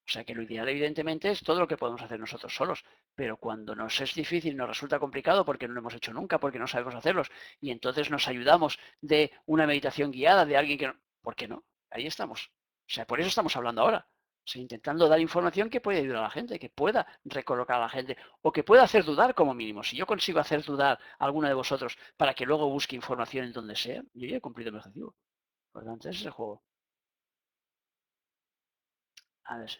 O sea que lo ideal, evidentemente, es todo lo que podemos hacer nosotros solos. Pero cuando nos es difícil, nos resulta complicado porque no lo hemos hecho nunca, porque no sabemos hacerlos, y entonces nos ayudamos de una meditación guiada de alguien que no. ¿Por qué no? Ahí estamos. O sea, por eso estamos hablando ahora. O sea, intentando dar información que pueda ayudar a la gente, que pueda recolocar a la gente, o que pueda hacer dudar como mínimo. Si yo consigo hacer dudar a alguno de vosotros para que luego busque información en donde sea, yo ya he cumplido mi objetivo. Por lo tanto, ese es el juego. A ver.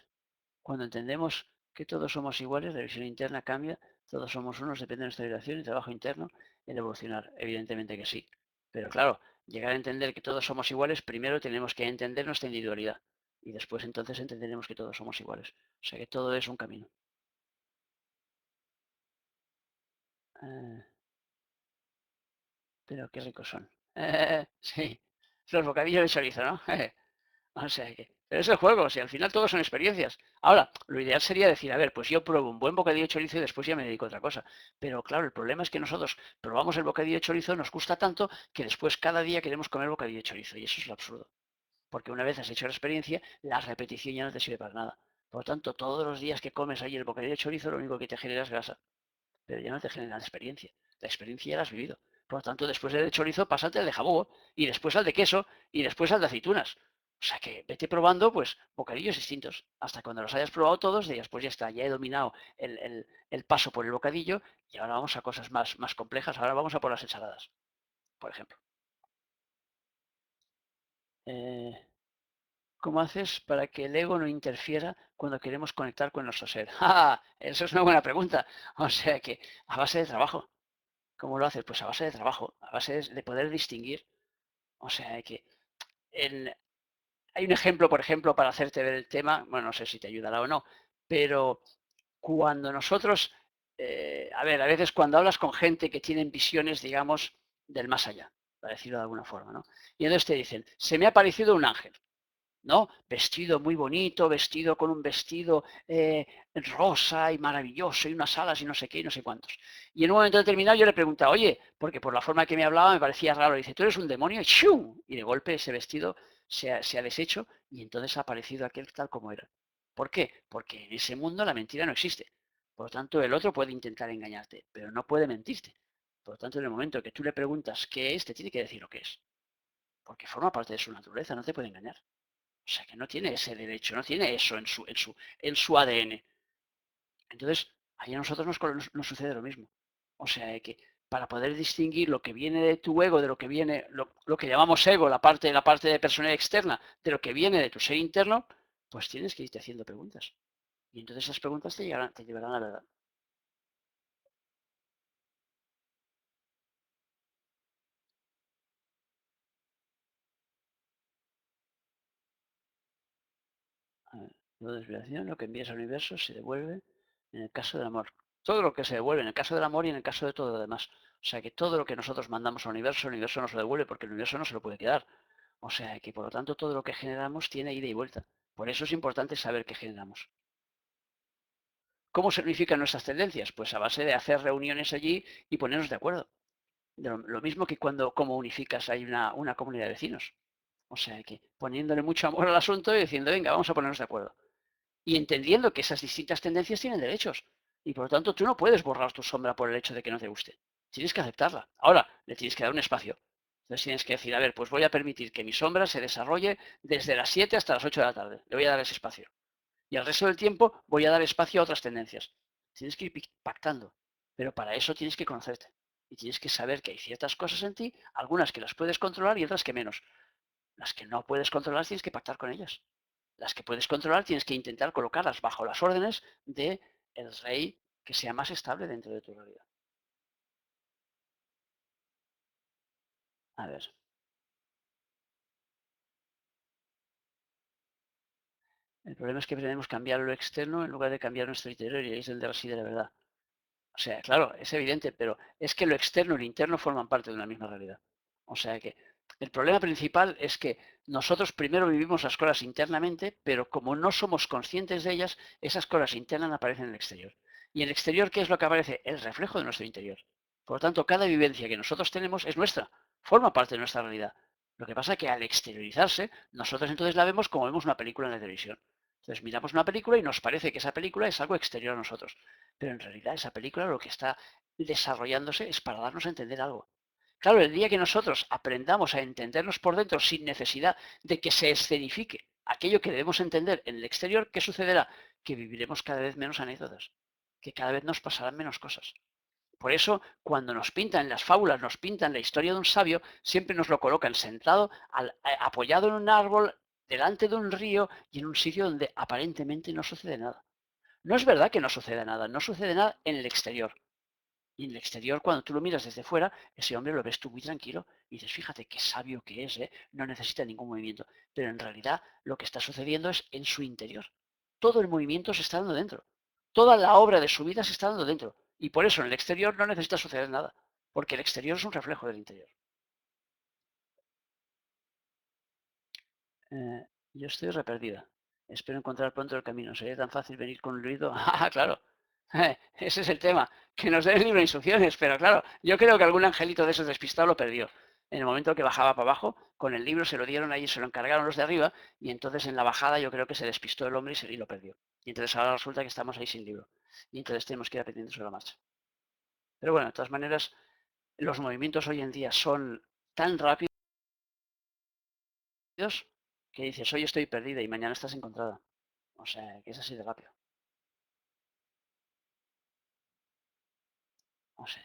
Cuando entendemos que todos somos iguales, la visión interna cambia, todos somos unos, depende de nuestra vibración y trabajo interno, el evolucionar. Evidentemente que sí. Pero claro, llegar a entender que todos somos iguales, primero tenemos que entender nuestra individualidad. Y después entonces entenderemos que todos somos iguales. O sea que todo es un camino. Eh, pero qué ricos son. Sí, los bocadillos de chorizo, ¿no? O sea que, pero es el juego, o sea, al final todo son experiencias. Ahora, lo ideal sería decir, a ver, pues yo pruebo un buen bocadillo de chorizo y después ya me dedico a otra cosa. Pero claro, el problema es que nosotros probamos el bocadillo de chorizo, nos gusta tanto que después cada día queremos comer bocadillo de chorizo y eso es lo absurdo. Porque una vez has hecho la experiencia, la repetición ya no te sirve para nada. Por lo tanto, todos los días que comes ahí el bocadillo de chorizo, lo único que te genera es grasa, pero ya no te genera la experiencia. La experiencia ya la has vivido. Por lo tanto, después del de chorizo, pásate al de jabugo, y después al de queso, y después al de aceitunas. O sea que vete probando, pues, bocadillos distintos. Hasta cuando los hayas probado todos, digas, pues ya está, ya he dominado el paso por el bocadillo, y ahora vamos a cosas más complejas. Ahora vamos a por las ensaladas, por ejemplo. Eh, ¿Cómo haces para que el ego no interfiera cuando queremos conectar con nuestro ser? ¡Ah! Eso es una buena pregunta. O sea que, a base de trabajo. ¿Cómo lo haces? Pues a base de trabajo, a base de poder distinguir. O sea, que en- hay un ejemplo, por ejemplo, para hacerte ver el tema, bueno, no sé si te ayudará o no, pero cuando nosotros, a ver, a veces cuando hablas con gente que tienen visiones, digamos, del más allá, para decirlo de alguna forma, ¿no? Y entonces te dicen, se me ha parecido un ángel. ¿No? Vestido muy bonito, vestido con un vestido rosa y maravilloso y unas alas y no sé qué y no sé cuántos. Y en un momento determinado yo le preguntaba, oye, porque por la forma que me hablaba me parecía raro, dice, tú eres un demonio y ¡shum! Y de golpe ese vestido se ha deshecho y entonces ha aparecido aquel tal como era. ¿Por qué? Porque en ese mundo la mentira no existe. Por lo tanto, el otro puede intentar engañarte, pero no puede mentirte. Por lo tanto, en el momento que tú le preguntas qué es, te tiene que decir lo que es. Porque forma parte de su naturaleza, no te puede engañar. O sea que no tiene ese derecho, no tiene eso en su ADN. Entonces, ahí a nosotros nos sucede lo mismo. O sea que para poder distinguir lo que viene de tu ego, de lo que viene, lo que llamamos ego, la parte de personalidad externa, de lo que viene de tu ser interno, pues tienes que irte haciendo preguntas. Y entonces esas preguntas te llevarán a la verdad. A ver, lo de desviación, lo que envías al universo se devuelve en el caso del amor. Todo lo que se devuelve en el caso del amor y en el caso de todo lo demás. O sea que todo lo que nosotros mandamos al universo, el universo nos lo devuelve porque el universo no se lo puede quedar. O sea que por lo tanto todo lo que generamos tiene ida y vuelta. Por eso es importante saber qué generamos. ¿Cómo se unifican nuestras tendencias? Pues a base de hacer reuniones allí y ponernos de acuerdo. Lo mismo que cuando como unificas hay una comunidad de vecinos. O sea que poniéndole mucho amor al asunto y diciendo, venga, vamos a ponernos de acuerdo. Y entendiendo que esas distintas tendencias tienen derechos. Y por lo tanto tú no puedes borrar tu sombra por el hecho de que no te guste. Tienes que aceptarla. Ahora, le tienes que dar un espacio. Entonces tienes que decir, a ver, pues voy a permitir que mi sombra se desarrolle desde las 7 hasta las 8 de la tarde. Le voy a dar ese espacio. Y al resto del tiempo voy a dar espacio a otras tendencias. Tienes que ir pactando. Pero para eso tienes que conocerte. Y tienes que saber que hay ciertas cosas en ti, algunas que las puedes controlar y otras que menos. Las que no puedes controlar tienes que pactar con ellas. Las que puedes controlar tienes que intentar colocarlas bajo las órdenes de el rey que sea más estable dentro de tu realidad. A ver, el problema es que pretendemos cambiar lo externo en lugar de cambiar nuestro interior y ahí es donde reside la verdad. O sea, claro, es evidente, pero es que lo externo y lo interno forman parte de una misma realidad. O sea que el problema principal es que nosotros primero vivimos las cosas internamente, pero como no somos conscientes de ellas, esas cosas internas aparecen en el exterior. Y en el exterior, ¿qué es lo que aparece? El reflejo de nuestro interior. Por lo tanto, cada vivencia que nosotros tenemos es nuestra, forma parte de nuestra realidad. Lo que pasa es que al exteriorizarse, nosotros entonces la vemos como vemos una película en la televisión. Entonces miramos una película y nos parece que esa película es algo exterior a nosotros. Pero en realidad esa película lo que está desarrollándose es para darnos a entender algo. Claro, el día que nosotros aprendamos a entendernos por dentro sin necesidad de que se escenifique aquello que debemos entender en el exterior, ¿qué sucederá? Que viviremos cada vez menos anécdotas, que cada vez nos pasarán menos cosas. Por eso, cuando nos pintan las fábulas, nos pintan la historia de un sabio, siempre nos lo colocan sentado, apoyado en un árbol, delante de un río y en un sitio donde aparentemente no sucede nada. No es verdad que no suceda nada, no sucede nada en el exterior. Y en el exterior, cuando tú lo miras desde fuera, ese hombre lo ves tú muy tranquilo y dices, fíjate qué sabio que es, ¿eh? No necesita ningún movimiento. Pero en realidad lo que está sucediendo es en su interior. Todo el movimiento se está dando dentro. Toda la obra de su vida se está dando dentro. Y por eso en el exterior no necesita suceder nada. Porque el exterior es un reflejo del interior. Yo estoy reperdida. Espero encontrar pronto el camino. ¿Sería tan fácil venir con un ruido? Ah, claro. Ese es el tema. Que nos den el libro de instrucciones. Pero claro, yo creo que algún angelito de esos despistado lo perdió. En el momento que bajaba para abajo, con el libro se lo dieron ahí, se lo encargaron los de arriba. Y entonces en la bajada yo creo que se despistó el hombre y lo perdió. Y entonces ahora resulta que estamos ahí sin libro. Y entonces tenemos que ir aprendiendo sobre la marcha. Pero bueno, de todas maneras, los movimientos hoy en día son tan rápidos que dices, hoy estoy perdida y mañana estás encontrada. O sea, que es así de rápido. O sea,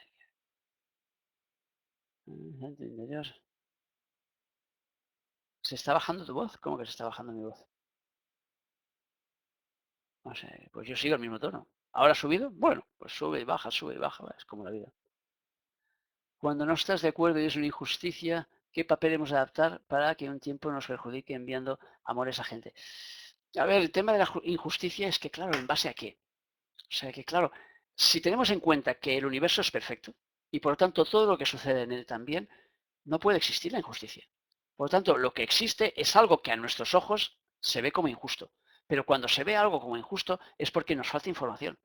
Dios. ¿Se está bajando tu voz? ¿Cómo que se está bajando mi voz? O sea, pues yo sigo el mismo tono. ¿Ahora ha subido? Bueno, pues sube y baja, es como la vida. Cuando no estás de acuerdo y es una injusticia, ¿qué papel hemos de adaptar para que un tiempo nos perjudique enviando amores a gente? A ver, el tema de la injusticia es que, claro, ¿en base a qué? O sea que, claro, si tenemos en cuenta que el universo es perfecto y por lo tanto todo lo que sucede en él también, no puede existir la injusticia. Por lo tanto, lo que existe es algo que a nuestros ojos se ve como injusto. Pero cuando se ve algo como injusto es porque nos falta información.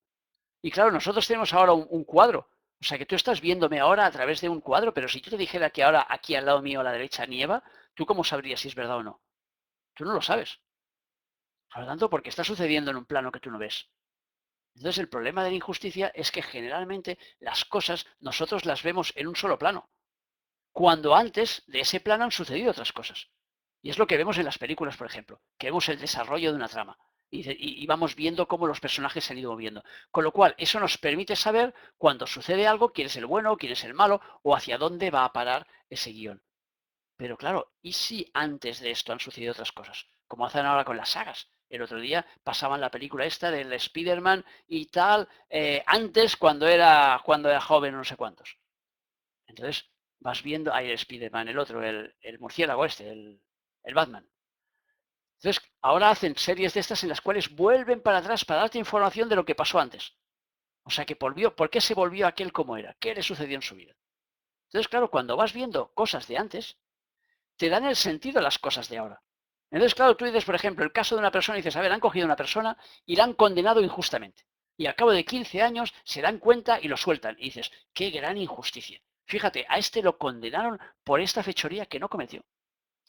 Y claro, nosotros tenemos ahora un cuadro. O sea que tú estás viéndome ahora a través de un cuadro, pero si yo te dijera que ahora aquí al lado mío a la derecha nieva, ¿tú cómo sabrías si es verdad o no? Tú no lo sabes. Por lo tanto, porque está sucediendo en un plano que tú no ves. Entonces el problema de la injusticia es que generalmente las cosas nosotros las vemos en un solo plano, cuando antes de ese plano han sucedido otras cosas. Y es lo que vemos en las películas, por ejemplo, que vemos el desarrollo de una trama y vamos viendo cómo los personajes se han ido moviendo. Con lo cual, eso nos permite saber cuando sucede algo, quién es el bueno, quién es el malo o hacia dónde va a parar ese guión. Pero claro, ¿y si antes de esto han sucedido otras cosas? Como hacen ahora con las sagas. El otro día pasaban la película esta del Spider-Man y tal, antes cuando era joven, no sé cuántos. Entonces vas viendo, ahí el Spider-Man, el otro, el murciélago este, el Batman. Entonces ahora hacen series de estas en las cuales vuelven para atrás para darte información de lo que pasó antes. O sea que volvió, ¿por qué se volvió aquel como era? ¿Qué le sucedió en su vida? Entonces, claro, cuando vas viendo cosas de antes, te dan el sentido a las cosas de ahora. Entonces, claro, tú dices, por ejemplo, el caso de una persona y dices, a ver, han cogido a una persona y la han condenado injustamente. Y al cabo de 15 años se dan cuenta y lo sueltan. Y dices, qué gran injusticia. Fíjate, a este lo condenaron por esta fechoría que no cometió.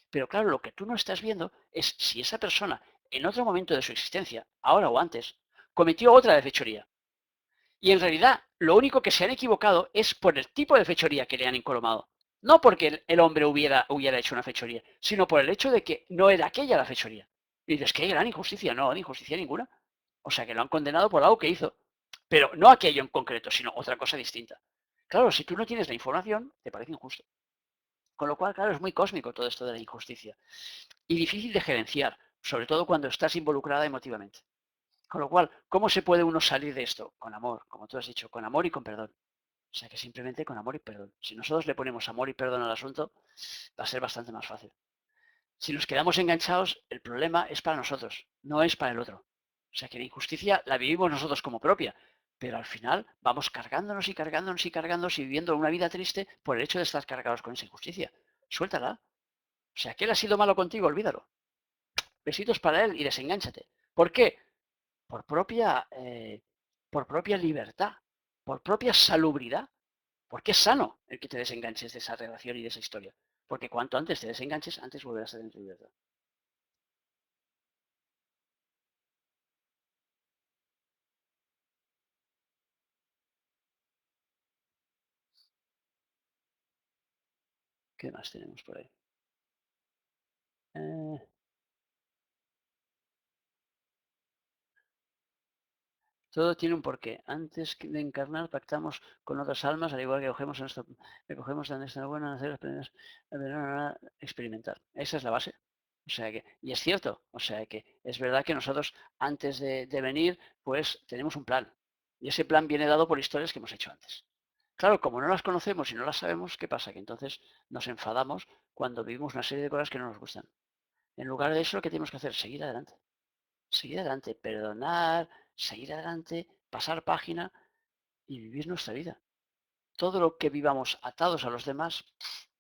Pero claro, lo que tú no estás viendo es si esa persona, en otro momento de su existencia, ahora o antes, cometió otra de fechoría. Y en realidad, lo único que se han equivocado es por el tipo de fechoría que le han encolomado. No porque el hombre hubiera hecho una fechoría, sino por el hecho de que no era aquella la fechoría. Y dices, qué gran injusticia. No, injusticia ninguna. O sea, que lo han condenado por algo que hizo. Pero no aquello en concreto, sino otra cosa distinta. Claro, si tú no tienes la información, te parece injusto. Con lo cual, claro, es muy cósmico todo esto de la injusticia. Y difícil de gerenciar, sobre todo cuando estás involucrada emotivamente. Con lo cual, ¿cómo se puede uno salir de esto? Con amor, como tú has dicho, con amor y con perdón. O sea que simplemente con amor y perdón. Si nosotros le ponemos amor y perdón al asunto, va a ser bastante más fácil. Si nos quedamos enganchados, el problema es para nosotros, no es para el otro. O sea que la injusticia la vivimos nosotros como propia, pero al final vamos cargándonos y cargándonos y cargándonos y viviendo una vida triste por el hecho de estar cargados con esa injusticia. Suéltala. O sea, que él ha sido malo contigo, olvídalo. Besitos para él y desengánchate. ¿Por qué? Por propia, por propia libertad, por propia salubridad. Porque es sano el que te desenganches de esa relación y de esa historia. Porque cuanto antes te desenganches, antes volverás a tener tu libertad. ¿Qué más tenemos por ahí? Eh, Todo tiene un porqué. Antes de encarnar, pactamos con otras almas, al igual que recogemos donde está bueno nacer, experimentar. Esa es la base. O sea que, y es cierto, o sea que es verdad que nosotros antes de venir, pues tenemos un plan. Y ese plan viene dado por historias que hemos hecho antes. Claro, como no las conocemos y no las sabemos, ¿qué pasa? Que entonces nos enfadamos cuando vivimos una serie de cosas que no nos gustan. En lugar de eso, lo que tenemos que hacer es seguir adelante, perdonar, seguir adelante, pasar página y vivir nuestra vida. Todo lo que vivamos atados a los demás,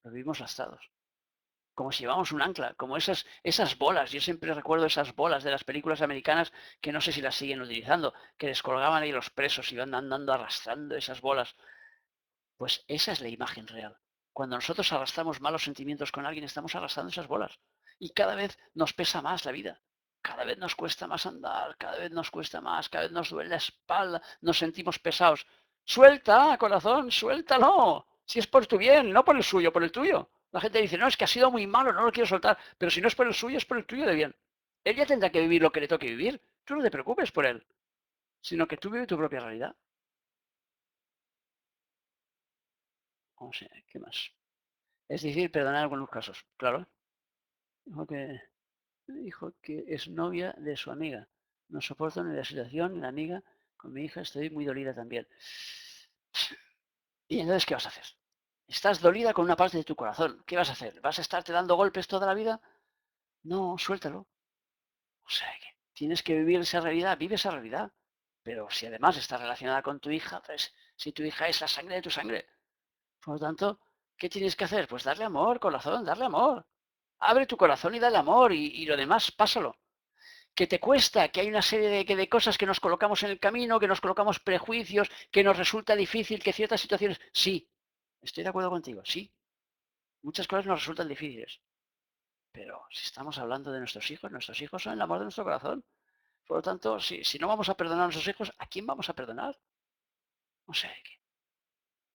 lo vivimos lastrados. Como si llevamos un ancla, como esas bolas. Yo siempre recuerdo esas bolas de las películas americanas que no sé si las siguen utilizando, que les colgaban ahí los presos y iban andando arrastrando esas bolas. Pues esa es la imagen real. Cuando nosotros arrastramos malos sentimientos con alguien, estamos arrastrando esas bolas. Y cada vez nos pesa más la vida. Cada vez nos cuesta más andar, cada vez nos cuesta más, cada vez nos duele la espalda, nos sentimos pesados. Suelta, corazón, suéltalo. Si es por tu bien, no por el suyo, por el tuyo. La gente dice, no, es que ha sido muy malo, no lo quiero soltar. Pero si no es por el suyo, es por el tuyo de bien. Él ya tendrá que vivir lo que le toque vivir. Tú no te preocupes por él, sino que tú vives tu propia realidad. O sea, ¿qué más? Es difícil perdonar en algunos casos, claro. Dijo que es novia de su amiga. No soporto ni la situación ni la amiga. Con mi hija estoy muy dolida también. ¿Y entonces qué vas a hacer? Estás dolida con una parte de tu corazón. ¿Qué vas a hacer? ¿Vas a estarte dando golpes toda la vida? No, suéltalo. O sea, que tienes que vivir esa realidad, vive esa realidad. Pero si además está relacionada con tu hija, pues si tu hija es la sangre de tu sangre. Por lo tanto, ¿qué tienes que hacer? Pues darle amor, corazón, darle amor. Abre tu corazón y dale amor y lo demás, pásalo. Que te cuesta, que hay una serie de cosas que nos colocamos en el camino, que nos colocamos prejuicios, que nos resulta difícil, que ciertas situaciones... Sí, estoy de acuerdo contigo, sí. Muchas cosas nos resultan difíciles. Pero si estamos hablando de nuestros hijos son el amor de nuestro corazón. Por lo tanto, si no vamos a perdonar a nuestros hijos, ¿a quién vamos a perdonar? O sea,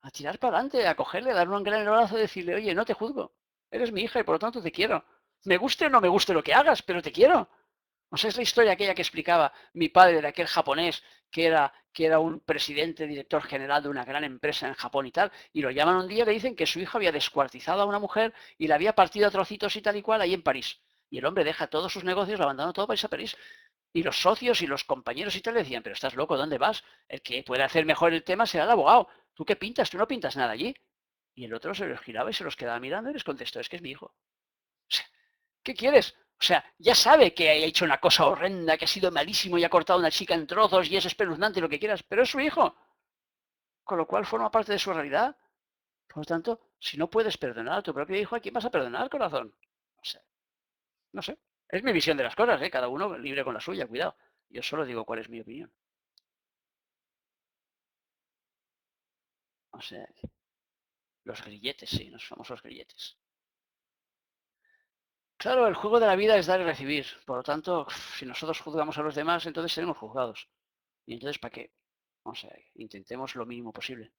a tirar para adelante, a cogerle, a darle un gran abrazo y decirle, oye, no te juzgo. Eres mi hija y por lo tanto te quiero. Me guste o no me guste lo que hagas, pero te quiero. O sea, es la historia aquella que explicaba mi padre de aquel japonés que era un presidente, director general de una gran empresa en Japón y tal, y lo llaman un día y le dicen que su hijo había descuartizado a una mujer y la había partido a trocitos y tal y cual ahí en París. Y el hombre deja todos sus negocios, lo abandona todo para irse a París. Y los socios y los compañeros y tal le decían, pero estás loco, ¿dónde vas? El que puede hacer mejor el tema será el abogado. ¿Tú qué pintas? Tú no pintas nada allí. Y el otro se los giraba y se los quedaba mirando y les contestó, es que es mi hijo. ¿Qué quieres? O sea, ya sabe que ha hecho una cosa horrenda, que ha sido malísimo y ha cortado a una chica en trozos y es espeluznante lo que quieras, pero es su hijo, con lo cual forma parte de su realidad. Por lo tanto, si no puedes perdonar a tu propio hijo, ¿a quién vas a perdonar, corazón? O sea, no sé. Es mi visión de las cosas, ¿eh? Cada uno libre con la suya, cuidado. Yo solo digo cuál es mi opinión. O sea, los grilletes, sí, los famosos grilletes. Claro, el juego de la vida es dar y recibir. Por lo tanto, si nosotros juzgamos a los demás, entonces seremos juzgados. Y entonces, ¿para qué? O sea, intentemos lo mínimo posible.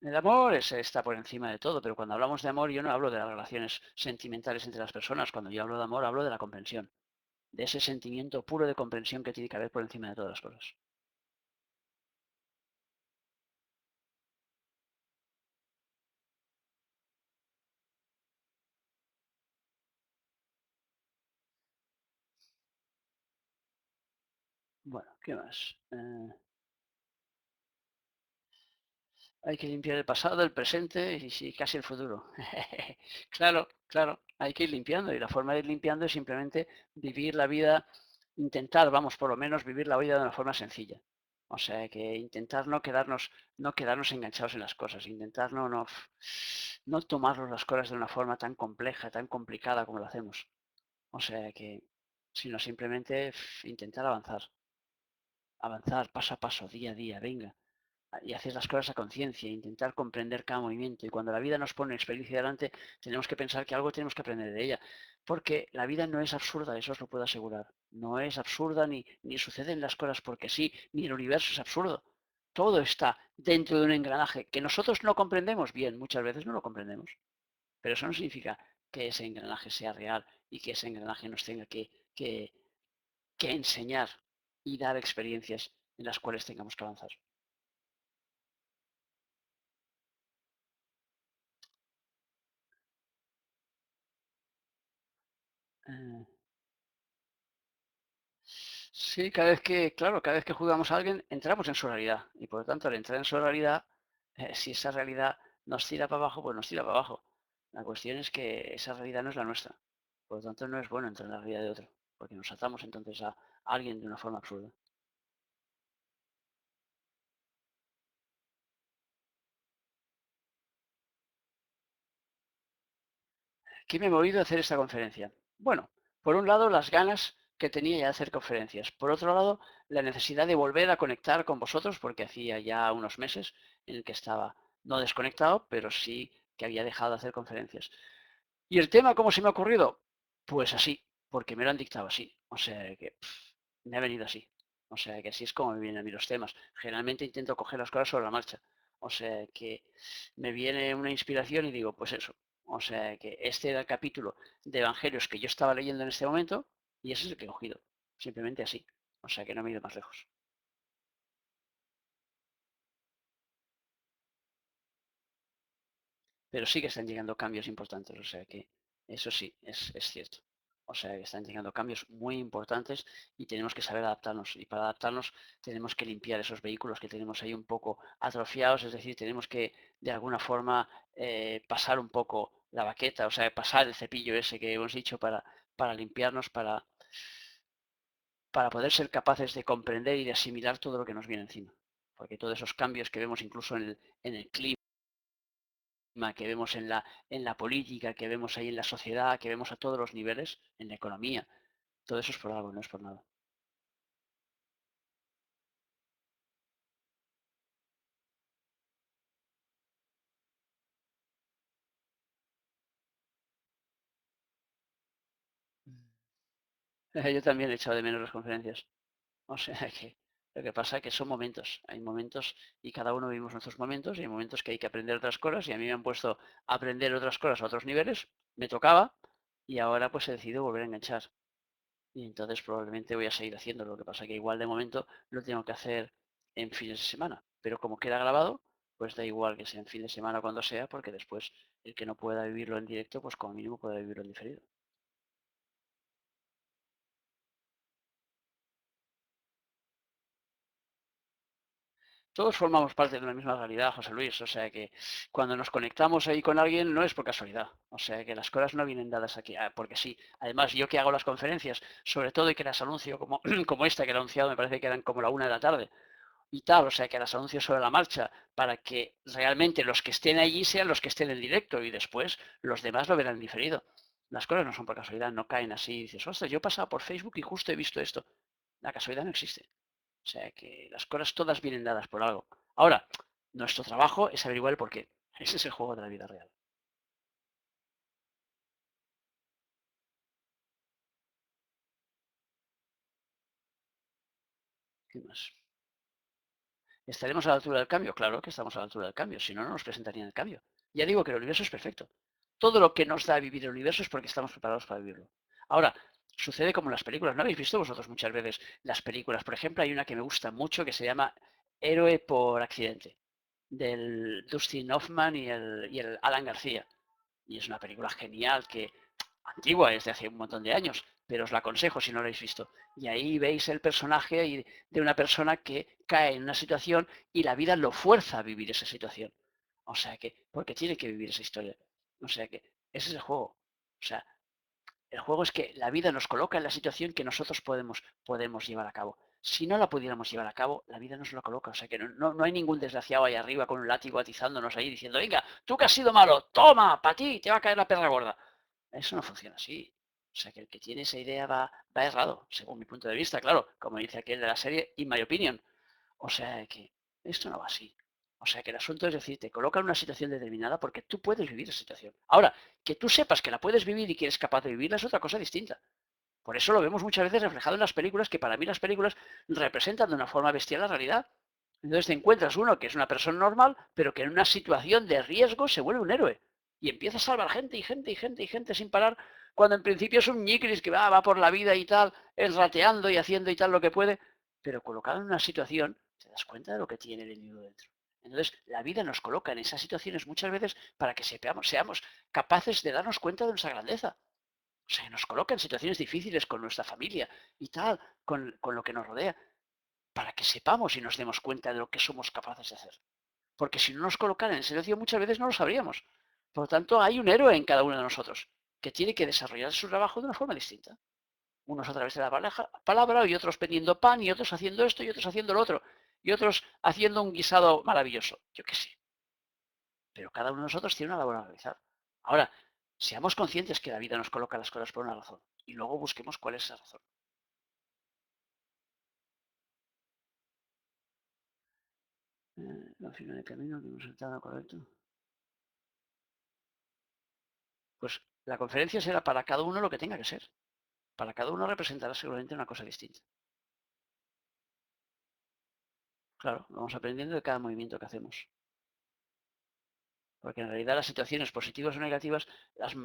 El amor está por encima de todo, pero cuando hablamos de amor yo no hablo de las relaciones sentimentales entre las personas. Cuando yo hablo de amor hablo de la comprensión, de ese sentimiento puro de comprensión que tiene que haber por encima de todas las cosas. Bueno, ¿qué más? Hay que limpiar el pasado, el presente y sí, casi el futuro. Claro, claro, hay que ir limpiando y la forma de ir limpiando es simplemente vivir la vida, intentar, vamos, por lo menos vivir la vida de una forma sencilla. O sea, que intentar no quedarnos enganchados en las cosas, intentar no tomarnos las cosas de una forma tan compleja, tan complicada como lo hacemos. O sea que, sino simplemente intentar avanzar, avanzar paso a paso, día a día, venga y hacer las cosas a conciencia, intentar comprender cada movimiento. Y cuando la vida nos pone experiencia delante, tenemos que pensar que algo tenemos que aprender de ella. Porque la vida no es absurda, eso os lo puedo asegurar. No es absurda ni suceden las cosas porque sí, ni el universo es absurdo. Todo está dentro de un engranaje que nosotros no comprendemos bien, muchas veces no lo comprendemos. Pero eso no significa que ese engranaje sea real y que ese engranaje nos tenga que enseñar y dar experiencias en las cuales tengamos que avanzar. Eh, Sí, claro, cada vez que jugamos a alguien, entramos en su realidad. Y por lo tanto, al entrar en su realidad, si esa realidad nos tira para abajo, pues nos tira para abajo. La cuestión es que esa realidad no es la nuestra. Por lo tanto, no es bueno entrar en la realidad de otro, porque nos atamos entonces a alguien de una forma absurda. ¿Qué me ha movido a hacer esta conferencia? Bueno, por un lado, las ganas que tenía ya de hacer conferencias. Por otro lado, la necesidad de volver a conectar con vosotros, porque hacía ya unos meses en el que estaba no desconectado, pero sí que había dejado de hacer conferencias. ¿Y el tema cómo se me ha ocurrido? Pues así, porque me lo han dictado así. O sea que me ha venido así. O sea que así es como me vienen a mí los temas. Generalmente intento coger las cosas sobre la marcha. O sea que me viene una inspiración y digo, pues eso. O sea que este era el capítulo de Evangelios que yo estaba leyendo en este momento y ese es el que he cogido. Simplemente así. O sea que no me he ido más lejos. Pero sí que están llegando cambios importantes, o sea que eso sí, es cierto. O sea que están llegando cambios muy importantes y tenemos que saber adaptarnos. Y para adaptarnos tenemos que limpiar esos vehículos que tenemos ahí un poco atrofiados, es decir, tenemos que de alguna forma pasar un poco la baqueta, o sea, pasar el cepillo ese que hemos dicho para limpiarnos, para poder ser capaces de comprender y de asimilar todo lo que nos viene encima. Porque todos esos cambios que vemos incluso en el clima, que vemos en la política, que vemos ahí en la sociedad, que vemos a todos los niveles, en la economía. Todo eso es por algo, no es por nada. Yo también he echado de menos las conferencias. O sea que lo que pasa es que son momentos. Hay momentos y cada uno vivimos nuestros momentos y hay momentos que hay que aprender otras cosas y a mí me han puesto a aprender otras cosas a otros niveles. Me tocaba y ahora pues he decidido volver a enganchar. Y entonces probablemente voy a seguir haciendo. Lo que pasa que igual de momento lo tengo que hacer en fines de semana. Pero como queda grabado, pues da igual que sea en fin de semana o cuando sea, porque después el que no pueda vivirlo en directo, pues como mínimo puede vivirlo en diferido. Todos formamos parte de una misma realidad, José Luis. O sea que cuando nos conectamos ahí con alguien no es por casualidad. O sea que las cosas no vienen dadas aquí porque sí. Además, yo que hago las conferencias, sobre todo y que las anuncio como, como esta que he anunciado, me parece que eran como la 1 de la tarde y tal, o sea, que las anuncio sobre la marcha para que realmente los que estén allí sean los que estén en directo y después los demás lo verán diferido. Las cosas no son por casualidad, no caen así y dices, ostras, yo he pasado por Facebook y justo he visto esto. La casualidad no existe. O sea que las cosas todas vienen dadas por algo. Ahora, nuestro trabajo es averiguar el por qué. Ese es el juego de la vida real. ¿Qué más? ¿Estaremos a la altura del cambio? Claro que estamos a la altura del cambio, si no, no nos presentarían el cambio. Ya digo que el universo es perfecto. Todo lo que nos da a vivir el universo es porque estamos preparados para vivirlo. Ahora, sucede como en las películas. ¿No habéis visto vosotros muchas veces las películas? Por ejemplo, hay una que me gusta mucho que se llama Héroe por accidente, del Dustin Hoffman y el Alan García. Y es una película genial que antigua, es de hace un montón de años, pero os la aconsejo si no lo habéis visto. Y ahí veis el personaje de una persona que cae en una situación y la vida lo fuerza a vivir esa situación. O sea que, porque tiene que vivir esa historia. O sea que, ese es el juego. O sea, el juego es que la vida nos coloca en la situación que nosotros podemos llevar a cabo. Si no la pudiéramos llevar a cabo, la vida nos lo coloca. O sea que no hay ningún desgraciado ahí arriba con un látigo atizándonos ahí diciendo, venga, tú que has sido malo, toma, para ti, te va a caer la perra gorda. Eso no funciona así. O sea que el que tiene esa idea va errado, según mi punto de vista, claro, como dice aquel de la serie, in my opinion. O sea que esto no va así. O sea que el asunto es decir, te coloca en una situación determinada porque tú puedes vivir esa situación. Ahora, que tú sepas que la puedes vivir y que eres capaz de vivirla es otra cosa distinta. Por eso lo vemos muchas veces reflejado en las películas, que para mí las películas representan de una forma bestial la realidad. Entonces te encuentras uno que es una persona normal, pero que en una situación de riesgo se vuelve un héroe. Y empieza a salvar gente y gente y gente y gente sin parar, cuando en principio es un ñicris que va por la vida y tal, es rateando y haciendo y tal lo que puede, pero colocado en una situación, te das cuenta de lo que tiene el enemigo dentro. Entonces, la vida nos coloca en esas situaciones muchas veces para que seamos capaces de darnos cuenta de nuestra grandeza. O sea, nos coloca en situaciones difíciles con nuestra familia y tal, con lo que nos rodea, para que sepamos y nos demos cuenta de lo que somos capaces de hacer. Porque si no nos colocaran en situación muchas veces no lo sabríamos. Por lo tanto, hay un héroe en cada uno de nosotros que tiene que desarrollar su trabajo de una forma distinta. Unos a través de la palabra y otros vendiendo pan y otros haciendo esto y otros haciendo lo otro y otros haciendo un guisado maravilloso. Yo qué sé. Pero cada uno de nosotros tiene una labor a realizar. Ahora, seamos conscientes que la vida nos coloca las cosas por una razón y luego busquemos cuál es esa razón. Al final del camino que hemos saltado, correcto. Pues la conferencia será para cada uno lo que tenga que ser. Para cada uno representará seguramente una cosa distinta. Claro, vamos aprendiendo de cada movimiento que hacemos. Porque en realidad las situaciones positivas o negativas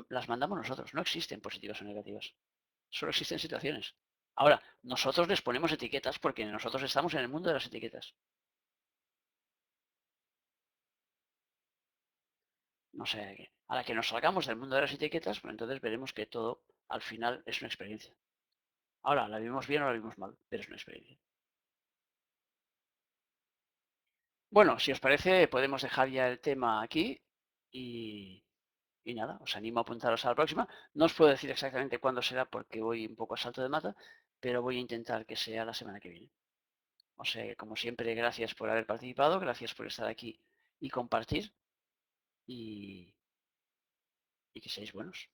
las mandamos nosotros. No existen positivas o negativas. Solo existen situaciones. Ahora, nosotros les ponemos etiquetas porque nosotros estamos en el mundo de las etiquetas. No sé, a la que nos salgamos del mundo de las etiquetas, pues entonces veremos que todo al final es una experiencia. Ahora, la vimos bien o la vimos mal, pero es una experiencia. Bueno, si os parece, podemos dejar ya el tema aquí y, y nada, os animo a apuntaros a la próxima. No os puedo decir exactamente cuándo será porque voy un poco a salto de mata, pero voy a intentar que sea la semana que viene. O sea, como siempre, gracias por haber participado, gracias por estar aquí y compartir y, y que seáis buenos.